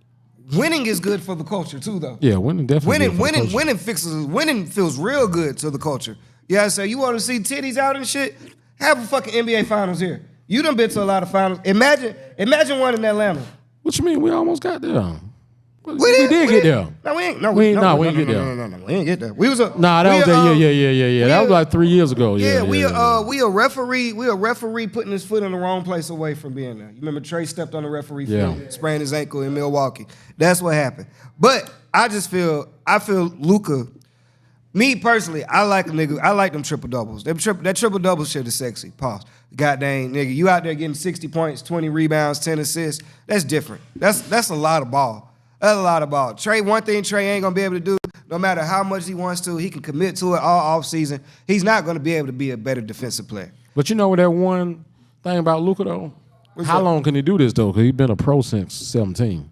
[SPEAKER 5] Winning is good for the culture too, though.
[SPEAKER 6] Yeah, winning definitely.
[SPEAKER 5] Winning feels real good to the culture. Yeah, so you want to see titties out and shit? Have a fucking NBA Finals here. You done been to a lot of finals. Imagine one in Atlanta.
[SPEAKER 6] What you mean? We almost got there. We did get there.
[SPEAKER 5] No, we ain't.
[SPEAKER 6] We didn't get there.
[SPEAKER 5] No, we ain't get there. We was a
[SPEAKER 6] that was yeah. That was like 3 years ago.
[SPEAKER 5] Yeah, we a referee putting his foot in the wrong place away from being there. You remember Trey stepped on the referee foot, sprained his ankle in Milwaukee. That's what happened. But I feel Luka. Me personally, I like a nigga. I like them triple doubles. That triple double shit is sexy. Pause. God dang, nigga, you out there getting 60 points, 20 rebounds, 10 assists. That's different. That's a lot of ball. That's a lot of ball. One thing Trey ain't gonna be able to do, no matter how much he wants to, he can commit to it all off season. He's not gonna be able to be a better defensive player.
[SPEAKER 6] But you know what that one thing about Luka though? How long can he do this though? Because he's been a pro since 17.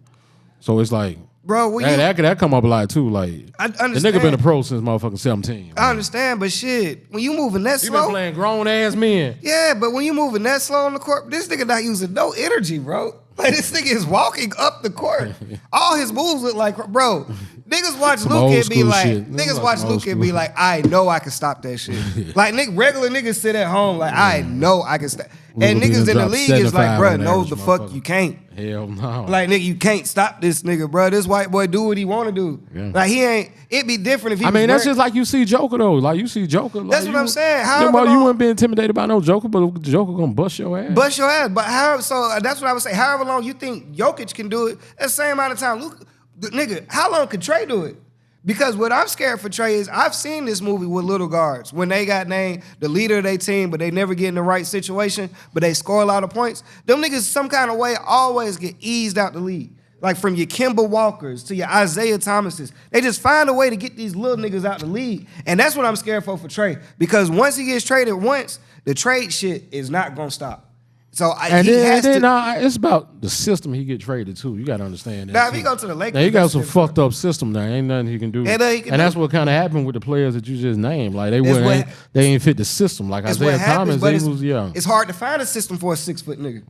[SPEAKER 6] So it's like,
[SPEAKER 5] bro,
[SPEAKER 6] that come up a lot too. Like,
[SPEAKER 5] I understand.
[SPEAKER 6] The nigga been a pro since motherfucking 17.
[SPEAKER 5] I understand, but shit, when you moving that slow,
[SPEAKER 6] you been playing grown ass men.
[SPEAKER 5] Yeah, but when you moving that slow on the court, this nigga not using no energy, bro. Like, this nigga is walking up the court. All his moves look like, bro. Niggas watch Luka and be like, I know I can stop that shit. Like, regular niggas sit at home like, I know I can stop. And niggas in the league is like, bro, no the fuck you can't.
[SPEAKER 6] Hell no.
[SPEAKER 5] Like, nigga, you can't stop this nigga, bro. This white boy do what he want to do. Yeah. Like, it'd be different if he
[SPEAKER 6] that's just like you see Joker, though. Like, you see Joker. Like,
[SPEAKER 5] that's what I'm saying.
[SPEAKER 6] You wouldn't be intimidated by no Joker, but Joker gonna bust your ass.
[SPEAKER 5] But that's what I would say. However long you think Jokic can do it, at the same amount of time, Luka, nigga, how long could Trey do it? Because what I'm scared for Trey is I've seen this movie with little guards when they got named the leader of their team, but they never get in the right situation, but they score a lot of points. Them niggas some kind of way always get eased out the league. Like from your Kemba Walkers to your Isaiah Thomases. They just find a way to get these little niggas out the league. And that's what I'm scared for Trey. Because once he gets traded once, the trade shit is not going to stop. So
[SPEAKER 6] it's about the system he get traded to. You got to understand that.
[SPEAKER 5] Now, if he go to the Lakers,
[SPEAKER 6] now, he got some fucked up system now. Ain't nothing he can do. And that's what kind of happened with the players that you just named. Like they ain't fit the system. Like Isaiah Thomas, he was young.
[SPEAKER 5] It's hard to find a system for a 6-foot nigga.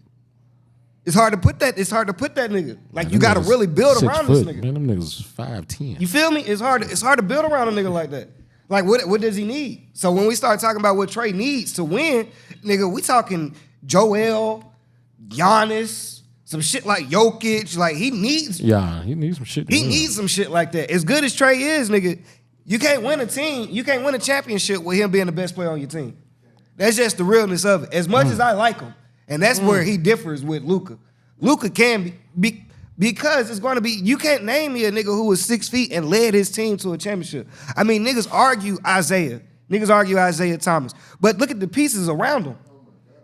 [SPEAKER 5] It's hard to put that nigga. Like, man, you got to really build around this nigga.
[SPEAKER 6] Man, them niggas 5'10".
[SPEAKER 5] You feel me? It's hard to build around a nigga like that. Like, what does he need? So when we start talking about what Trey needs to win, nigga, we talking Joel, Giannis, some shit like Jokic. Like, he needs
[SPEAKER 6] some shit.
[SPEAKER 5] He needs some shit like that. As good as Trey is, nigga, you can't win a championship with him being the best player on your team. That's just the realness of it. As much as I like him, And that's where he differs with Luka. Luka can be because it's going to be, you can't name me a nigga who was 6 feet and led his team to a championship. I mean, niggas argue Isaiah. Niggas argue Isaiah Thomas. But look at the pieces around him.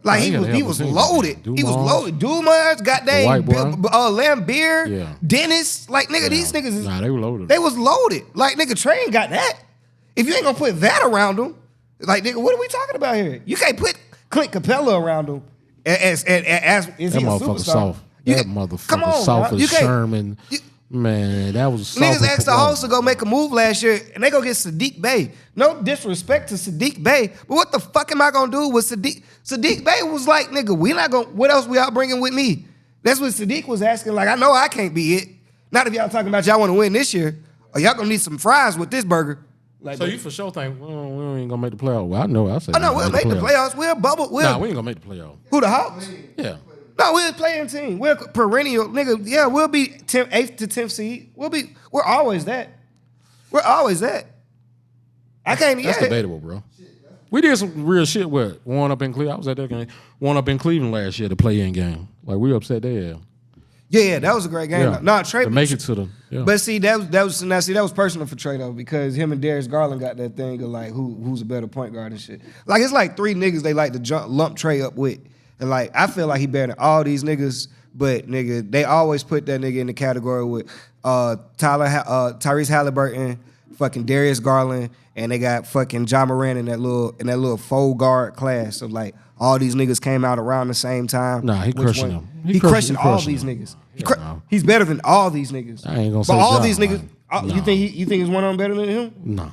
[SPEAKER 5] Like, he was loaded. He was loaded. Dumas, goddamn, Lambeer, Dennis. Like, nigga, these niggas.
[SPEAKER 6] Nah, they were loaded.
[SPEAKER 5] They was loaded. Like, nigga, Trey ain't got that. If you ain't gonna put that around him, like, nigga, what are we talking about here? You can't put Clint Capella around him as is he a superstar?
[SPEAKER 6] Soft. That motherfucker soft as Sherman. Man, that was soft.
[SPEAKER 5] Niggas asked the host to go make a move last year, and they go get Sadiq Bey. No disrespect to Sadiq Bey, but what the fuck am I gonna do with Sadiq? Sadiq Bey was like, nigga, we not gonna, what else we out bringing with me? That's what Sadiq was asking. Like, I know I can't be it. Not if y'all talking about y'all want to win this year, or y'all gonna need some fries with this burger. Like,
[SPEAKER 6] so you for sure think, well, we ain't gonna make the playoffs? Well, I know. I said,
[SPEAKER 5] oh no, we'll make the playoffs. We'll bubble.
[SPEAKER 6] Nah, we ain't gonna make the playoffs.
[SPEAKER 5] Who, the Hawks?
[SPEAKER 6] Yeah.
[SPEAKER 5] No, we're a playing team. We're perennial, nigga. Yeah, we'll be 8th to 10th seed. We're always that. We're always that. I can't.
[SPEAKER 6] That's debatable, bro. We did some real shit with one up in Cleveland. I was at that game. One up in Cleveland last year, the play-in game. Like, we upset there.
[SPEAKER 5] Yeah, that was a great game.
[SPEAKER 6] Yeah.
[SPEAKER 5] No, Trey
[SPEAKER 6] to make it to the. Yeah.
[SPEAKER 5] But see, that was personal for Trey though, because him and Darius Garland got that thing of like who's a better point guard and shit. Like, it's like 3 niggas they like to lump Trey up with. And like, I feel like he better than all these niggas, but nigga, they always put that nigga in the category with Tyrese Halliburton, fucking Darius Garland, and they got fucking Ja Morant in that little 4-guard class of like all these niggas came out around the same time.
[SPEAKER 6] Nah, he crushing them.
[SPEAKER 5] He crushing all these niggas. He's better than all these niggas.
[SPEAKER 6] I ain't gonna say
[SPEAKER 5] but all
[SPEAKER 6] Ja,
[SPEAKER 5] these niggas.
[SPEAKER 6] no.
[SPEAKER 5] You think he's one of them better than him?
[SPEAKER 6] No.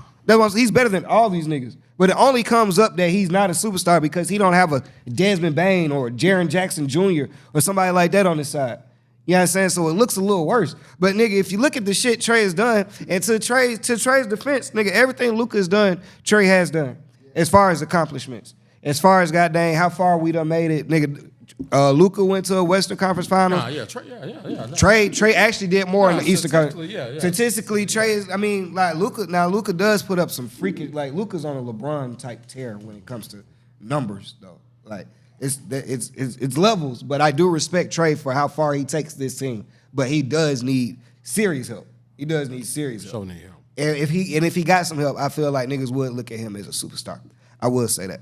[SPEAKER 5] He's better than all these niggas. But it only comes up that he's not a superstar because he don't have a Desmond Bain or Jaren Jackson Jr. or somebody like that on his side. You know what I'm saying? So it looks a little worse. But nigga, if you look at the shit Trey has done, and to Trey's defense, nigga, everything Luka has done, Trey has done. As far as accomplishments. As far as goddamn how far we done made it, nigga. Luka went to a Western Conference Finals.
[SPEAKER 6] Trey, yeah.
[SPEAKER 5] Trey actually did more in the Eastern Conference.
[SPEAKER 6] Yeah.
[SPEAKER 5] Statistically, Trey is, I mean, like Luka does put up some freaking, like Luka's on a LeBron type tear when it comes to numbers though. Like it's levels, but I do respect Trey for how far he takes this team. But he does need serious help. He does need serious help.
[SPEAKER 6] So need help.
[SPEAKER 5] And if he got some help, I feel like niggas would look at him as a superstar. I will say that.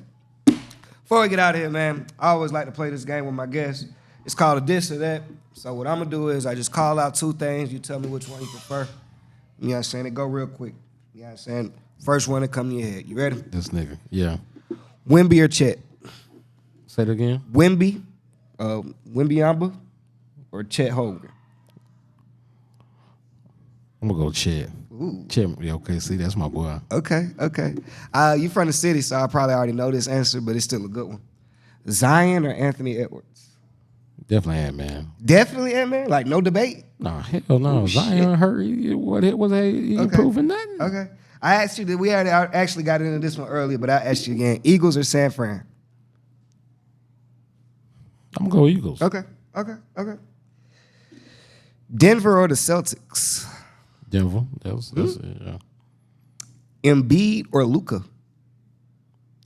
[SPEAKER 5] Before we get out of here, man, I always like to play this game with my guests. It's called a this or that. So what I'm going to do is I just call out 2 things. You tell me which one you prefer. You know what I'm saying? It go real quick. You know what I'm saying? First one that come to your head. You ready?
[SPEAKER 6] This nigga, yeah.
[SPEAKER 5] Wemby or Chet?
[SPEAKER 6] Say it again.
[SPEAKER 5] Wemby, Wembyamba, or Chet Holmgren?
[SPEAKER 6] I'm going to go Chet.
[SPEAKER 5] Ooh.
[SPEAKER 6] Chet, yeah, okay, see, that's my boy.
[SPEAKER 5] Okay. You from the city, so I probably already know this answer, but it's still a good one. Zion or Anthony Edwards?
[SPEAKER 6] Definitely Ant-Man.
[SPEAKER 5] Definitely Ant-Man? Like, no debate?
[SPEAKER 6] No, hell no.
[SPEAKER 5] Oh,
[SPEAKER 6] Zion hurt. He improving nothing.
[SPEAKER 5] Okay. I asked you, we already actually got into this one earlier, but I asked you again. Eagles or San Fran?
[SPEAKER 6] I'm going to go Eagles.
[SPEAKER 5] Okay. Denver or the Celtics?
[SPEAKER 6] Denver. That's it, yeah.
[SPEAKER 5] Embiid or Luka?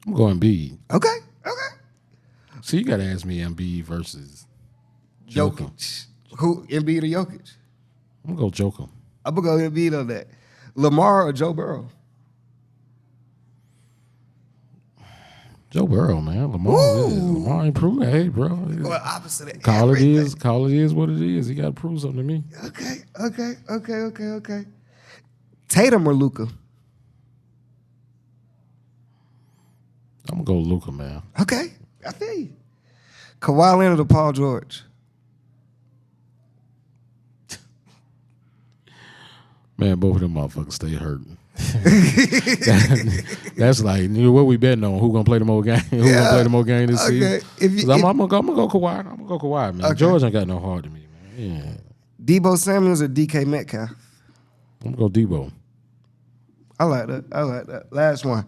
[SPEAKER 6] I'm going Embiid.
[SPEAKER 5] Okay.
[SPEAKER 6] So you got to ask me Embiid versus
[SPEAKER 5] Jokic. Who, Embiid or Jokic?
[SPEAKER 6] I'm going to go Joker.
[SPEAKER 5] I'm going to go Embiid on that. Lamar or Joe Burrow?
[SPEAKER 6] Joe Burrow, man. Lamar ain't proving. Hey, bro.
[SPEAKER 5] Going opposite of
[SPEAKER 6] Call it
[SPEAKER 5] everything.
[SPEAKER 6] Call it is what it is. He got to prove something to me.
[SPEAKER 5] Okay. Tatum or Luka?
[SPEAKER 6] I'm going to go Luka, man.
[SPEAKER 5] Okay, I feel you. Kawhi Leonard or Paul George?
[SPEAKER 6] Man, both of them motherfuckers stay hurting. That's like, you know, what we betting on? Who gonna play the more game? Who gonna play the more game this season? I'm gonna go Kawhi. I'm gonna go Kawhi, man.
[SPEAKER 5] Okay.
[SPEAKER 6] George ain't got no heart to me, man. Yeah.
[SPEAKER 5] Debo Samuels or DK Metcalf?
[SPEAKER 6] I'm gonna go Debo.
[SPEAKER 5] I like that. Last one.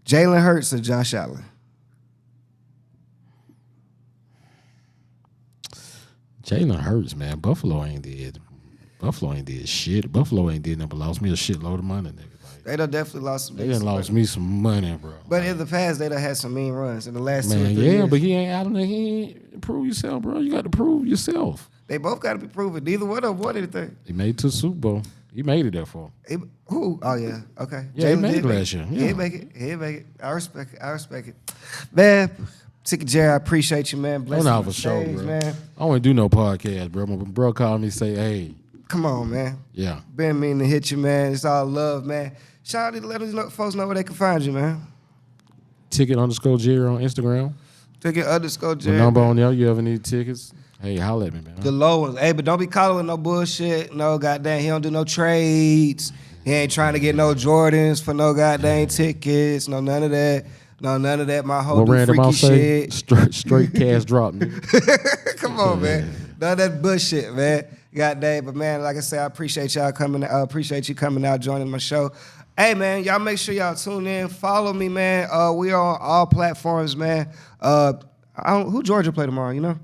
[SPEAKER 5] Jalen Hurts or Josh Allen?
[SPEAKER 6] Jalen Hurts, man. Buffalo ain't did shit. Buffalo ain't did nothing but lost me a shitload of money, nigga. Like,
[SPEAKER 5] They done definitely lost some.
[SPEAKER 6] They done lost me some money, bro.
[SPEAKER 5] But in the past, they done had some mean runs in the last 2 or 3
[SPEAKER 6] Man,
[SPEAKER 5] years.
[SPEAKER 6] but he ain't out there. He ain't prove yourself, bro. You got to prove yourself.
[SPEAKER 5] They both got to be proven. Neither one of them won anything.
[SPEAKER 6] He made it to the Super Bowl. He made it there for.
[SPEAKER 5] Who? Oh, yeah. Okay.
[SPEAKER 6] Yeah, he
[SPEAKER 5] Jalen
[SPEAKER 6] made
[SPEAKER 5] did
[SPEAKER 6] it last year.
[SPEAKER 5] He
[SPEAKER 6] Yeah.
[SPEAKER 5] didn't make it. He didn't make it. I respect it. I respect it. Man, Ticket Jerry, I appreciate you, man. Bless
[SPEAKER 6] Don't
[SPEAKER 5] you
[SPEAKER 6] have
[SPEAKER 5] on
[SPEAKER 6] a
[SPEAKER 5] the
[SPEAKER 6] show,
[SPEAKER 5] stage,
[SPEAKER 6] bro.
[SPEAKER 5] man.
[SPEAKER 6] I don't do no podcast, bro. My bro called me say, hey.
[SPEAKER 5] Come on, man.
[SPEAKER 6] Yeah.
[SPEAKER 5] Been meaning to hit you, man. It's all love, man. Shout out to let us folks know where they can find you, man.
[SPEAKER 6] Ticket_Jerry on Instagram.
[SPEAKER 5] Ticket_Jerry.
[SPEAKER 6] The number on there. You ever need tickets? Hey, holla at me, man.
[SPEAKER 5] The low ones. Hey, but don't be calling with no bullshit. No, goddamn, he don't do no trades. He ain't trying to get no Jordans for no goddamn tickets. No, none of that. No, none of that. My whole
[SPEAKER 6] What
[SPEAKER 5] do
[SPEAKER 6] random
[SPEAKER 5] freaky
[SPEAKER 6] I'll say?
[SPEAKER 5] shit.
[SPEAKER 6] Straight cash drop, nigga.
[SPEAKER 5] Come on, man. None of that bullshit, man. Goddamn, but man, like I said, I appreciate y'all coming. Appreciate you coming out, joining my show. Hey, man, y'all make sure y'all tune in. Follow me, man. We are on all platforms, man. Who Georgia play tomorrow? You know?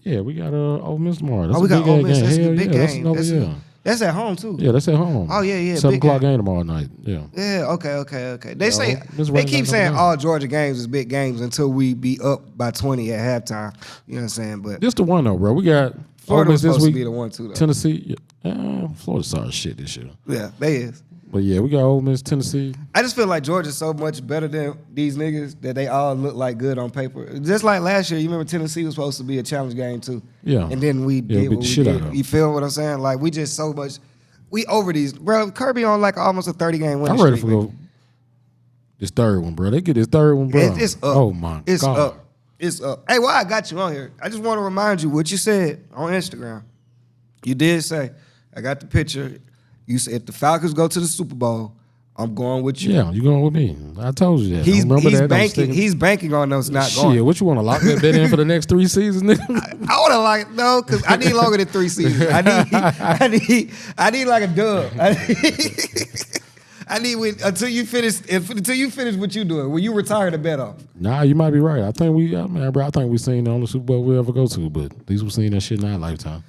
[SPEAKER 6] Yeah, we got Ole Miss tomorrow. That's
[SPEAKER 5] We got Ole Miss. That's a big
[SPEAKER 6] Hell
[SPEAKER 5] game.
[SPEAKER 6] yeah.
[SPEAKER 5] That's at home too.
[SPEAKER 6] Yeah, that's at home.
[SPEAKER 5] Oh yeah.
[SPEAKER 6] 7 o'clock
[SPEAKER 5] game
[SPEAKER 6] game tomorrow night. Yeah.
[SPEAKER 5] Yeah. Okay. They say
[SPEAKER 6] Miss
[SPEAKER 5] they
[SPEAKER 6] Wayne
[SPEAKER 5] keep
[SPEAKER 6] got
[SPEAKER 5] saying
[SPEAKER 6] number 9.
[SPEAKER 5] all Georgia games is big games until we be up by 20 at halftime. You know what I'm saying? But
[SPEAKER 6] This the one though, bro. We got
[SPEAKER 5] Florida
[SPEAKER 6] Ole
[SPEAKER 5] was
[SPEAKER 6] Miss this
[SPEAKER 5] supposed
[SPEAKER 6] week.
[SPEAKER 5] to be the one too, though.
[SPEAKER 6] Tennessee. Florida sorry shit this year.
[SPEAKER 5] Yeah, they is.
[SPEAKER 6] But yeah, we got Ole Miss, Tennessee.
[SPEAKER 5] I just feel like Georgia's so much better than these niggas that they all look like good on paper. Just like last year, you remember Tennessee was supposed to be a challenge game too.
[SPEAKER 6] Yeah.
[SPEAKER 5] And then we did
[SPEAKER 6] beat
[SPEAKER 5] what
[SPEAKER 6] the
[SPEAKER 5] we
[SPEAKER 6] shit
[SPEAKER 5] did.
[SPEAKER 6] out of 'em.
[SPEAKER 5] You feel what I'm saying? Like we just so much. We over these, bro. Kirby on like almost a 30-game winning
[SPEAKER 6] I'm ready
[SPEAKER 5] streak,
[SPEAKER 6] for
[SPEAKER 5] man.
[SPEAKER 6] go this third one, bro. They get this third one, bro.
[SPEAKER 5] It's up.
[SPEAKER 6] Oh my
[SPEAKER 5] It's
[SPEAKER 6] God.
[SPEAKER 5] up. It's up. Hey, why I got you on here? I just want to remind you what you said on Instagram. You did say, I got the picture. You said if the Falcons go to the Super Bowl, I'm going with you.
[SPEAKER 6] Yeah, you going with me. I told you that.
[SPEAKER 5] He's
[SPEAKER 6] Remember that? Don't
[SPEAKER 5] banking.
[SPEAKER 6] stick-
[SPEAKER 5] He's banking on those not
[SPEAKER 6] Shit,
[SPEAKER 5] going.
[SPEAKER 6] what you want to lock that bet in for the next 3 seasons, nigga?
[SPEAKER 5] I would have like no, because I need longer than 3 seasons. I need like a dub. I need until you finish what you doing. When you retire the bet off.
[SPEAKER 6] Nah, you might be right. I think we seen the only Super Bowl we ever go to, but at least we seen that shit in our lifetime.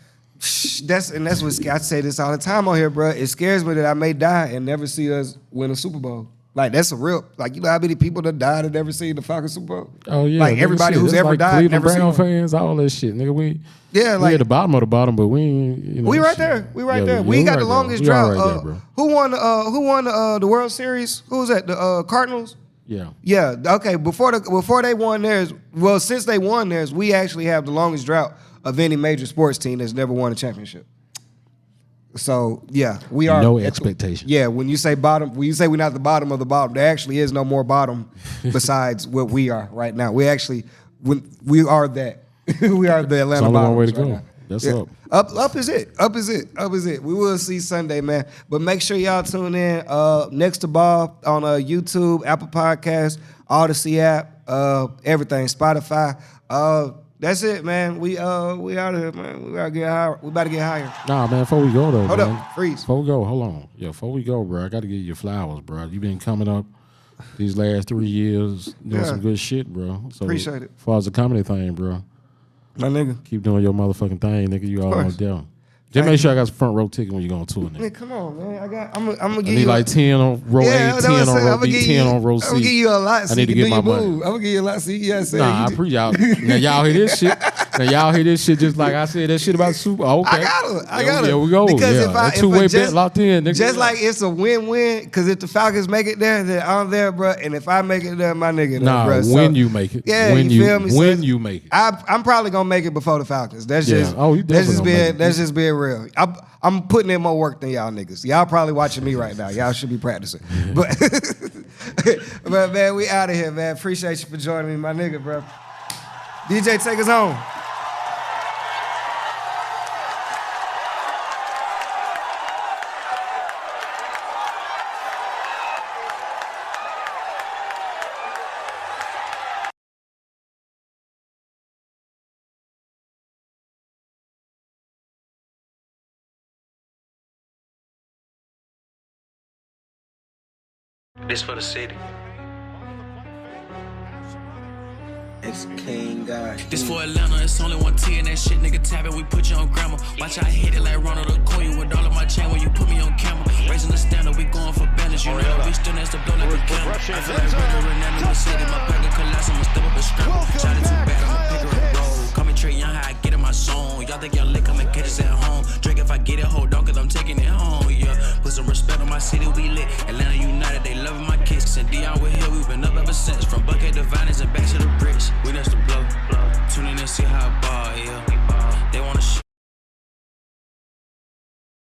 [SPEAKER 5] That's what I say this all the time on here, bro. It scares me that I may die and never see us win a Super Bowl. Like that's a real, like you know how many people that died and never seen the Falcons Super Bowl?
[SPEAKER 6] Oh yeah,
[SPEAKER 5] like
[SPEAKER 6] nigga,
[SPEAKER 5] everybody
[SPEAKER 6] shit.
[SPEAKER 5] who's
[SPEAKER 6] It's
[SPEAKER 5] ever
[SPEAKER 6] like
[SPEAKER 5] died
[SPEAKER 6] Cleveland
[SPEAKER 5] never seen
[SPEAKER 6] Brown
[SPEAKER 5] one.
[SPEAKER 6] fans, all that shit, nigga. We
[SPEAKER 5] like
[SPEAKER 6] at the bottom of the bottom, but we ain't. You know,
[SPEAKER 5] we right
[SPEAKER 6] shit.
[SPEAKER 5] there. We right
[SPEAKER 6] Yeah,
[SPEAKER 5] there.
[SPEAKER 6] yeah,
[SPEAKER 5] We ain't got
[SPEAKER 6] right
[SPEAKER 5] the
[SPEAKER 6] there.
[SPEAKER 5] longest
[SPEAKER 6] We all
[SPEAKER 5] drought.
[SPEAKER 6] right there, bro.
[SPEAKER 5] Who won the World Series? Who was that? The Cardinals.
[SPEAKER 6] Yeah.
[SPEAKER 5] Yeah. Okay. Before they won theirs, well, since they won theirs, we actually have the longest drought of any major sports team that's never won a championship. So yeah, we are
[SPEAKER 6] No expectation.
[SPEAKER 5] Yeah, when you say bottom, when you say we're not the bottom of the bottom, there actually is no more bottom besides what we are right now. We actually, we are that. We are the Atlanta
[SPEAKER 6] There's only one way to
[SPEAKER 5] Bottoms
[SPEAKER 6] go.
[SPEAKER 5] right now.
[SPEAKER 6] That's
[SPEAKER 5] Yeah.
[SPEAKER 6] up.
[SPEAKER 5] Up is it. Up is it. Up is it. We will see Sunday, man. But make sure y'all tune in. Next2Ball on YouTube, Apple Podcasts, Odyssey app, everything, Spotify. That's it, man. We out of here, man. We gotta get higher. We about to get higher.
[SPEAKER 6] Nah, man. Before we go though,
[SPEAKER 5] Hold
[SPEAKER 6] man.
[SPEAKER 5] up, freeze.
[SPEAKER 6] Before we go, hold on. Yeah, before we go, bro, I got to give you your flowers, bro. You been coming up these last 3 years doing
[SPEAKER 5] Yeah.
[SPEAKER 6] some good shit, bro. So
[SPEAKER 5] Appreciate it.
[SPEAKER 6] As far as the comedy thing, bro,
[SPEAKER 5] My nigga.
[SPEAKER 6] keep doing your motherfucking thing, nigga. You all
[SPEAKER 5] course.
[SPEAKER 6] on down. Just make sure I got some front row ticket when you go on tour, nigga.
[SPEAKER 5] Man, come on, man. I'm gonna
[SPEAKER 6] I
[SPEAKER 5] give
[SPEAKER 6] need
[SPEAKER 5] you
[SPEAKER 6] like 10 on row
[SPEAKER 5] Yeah,
[SPEAKER 6] A,
[SPEAKER 5] that's
[SPEAKER 6] 10
[SPEAKER 5] what I'm
[SPEAKER 6] on
[SPEAKER 5] saying.
[SPEAKER 6] row
[SPEAKER 5] I'ma
[SPEAKER 6] B,
[SPEAKER 5] give
[SPEAKER 6] 10
[SPEAKER 5] you-
[SPEAKER 6] on row C.
[SPEAKER 5] I'm gonna give you a lot.
[SPEAKER 6] I
[SPEAKER 5] So
[SPEAKER 6] need
[SPEAKER 5] you
[SPEAKER 6] to
[SPEAKER 5] can
[SPEAKER 6] get
[SPEAKER 5] do
[SPEAKER 6] my
[SPEAKER 5] your
[SPEAKER 6] money.
[SPEAKER 5] move. I'm gonna give you a lot. See, yeah, say
[SPEAKER 6] Nah, I appreciate y'all. Now y'all hear this shit. Now y'all hear this shit just like I said that shit about Super. Oh, okay.
[SPEAKER 5] I got it.
[SPEAKER 6] There we go.
[SPEAKER 5] Because
[SPEAKER 6] yeah.
[SPEAKER 5] if I
[SPEAKER 6] That two-way
[SPEAKER 5] if I
[SPEAKER 6] bet
[SPEAKER 5] just,
[SPEAKER 6] locked in, nigga.
[SPEAKER 5] just like it's a win-win. Because if the Falcons make it there, then I'm there, bro. And if I make it there, my nigga there,
[SPEAKER 6] nah,
[SPEAKER 5] bro.
[SPEAKER 6] when you make it.
[SPEAKER 5] Yeah,
[SPEAKER 6] when
[SPEAKER 5] you feel me? So
[SPEAKER 6] When you make it.
[SPEAKER 5] I'm probably gonna make it before the Falcons. That's
[SPEAKER 6] Yeah.
[SPEAKER 5] just
[SPEAKER 6] Oh, you
[SPEAKER 5] that's just
[SPEAKER 6] definitely gonna make
[SPEAKER 5] being
[SPEAKER 6] it.
[SPEAKER 5] that's just being real. I'm putting in more work than y'all niggas. Y'all probably watching me right now. Y'all should be practicing. But but man, we out of here, man. Appreciate you for joining me, my nigga, bro. DJ, take us home.
[SPEAKER 1] This for the city.
[SPEAKER 5] It's King God.
[SPEAKER 3] This for Atlanta, it's only one T and that shit, nigga tapping, we put you on grammar. Watch I hit it like Ronald Okoye with all of my chain when you put me on camera. Raising the standard, we going for banners, you know. next to blow like a camel. I feel like Red Ronaldo in the city. My pocket collapse, I'ma step up and scramble. Shot it too bad, I'ma pick her and roll. Call me Trey Young, how I get in my zone. Y'all think y'all lit, come and catch us at home. Drake if I get it, hold on, cause I'm taking it home, yeah. Put some respect on my city, we lit. Atlanta United, they loving my kicks. And Dion with here, we've been up ever since. From Bucket to Viners and back to the bricks. We next to blow. Tune in and see how I ball, yeah. They wanna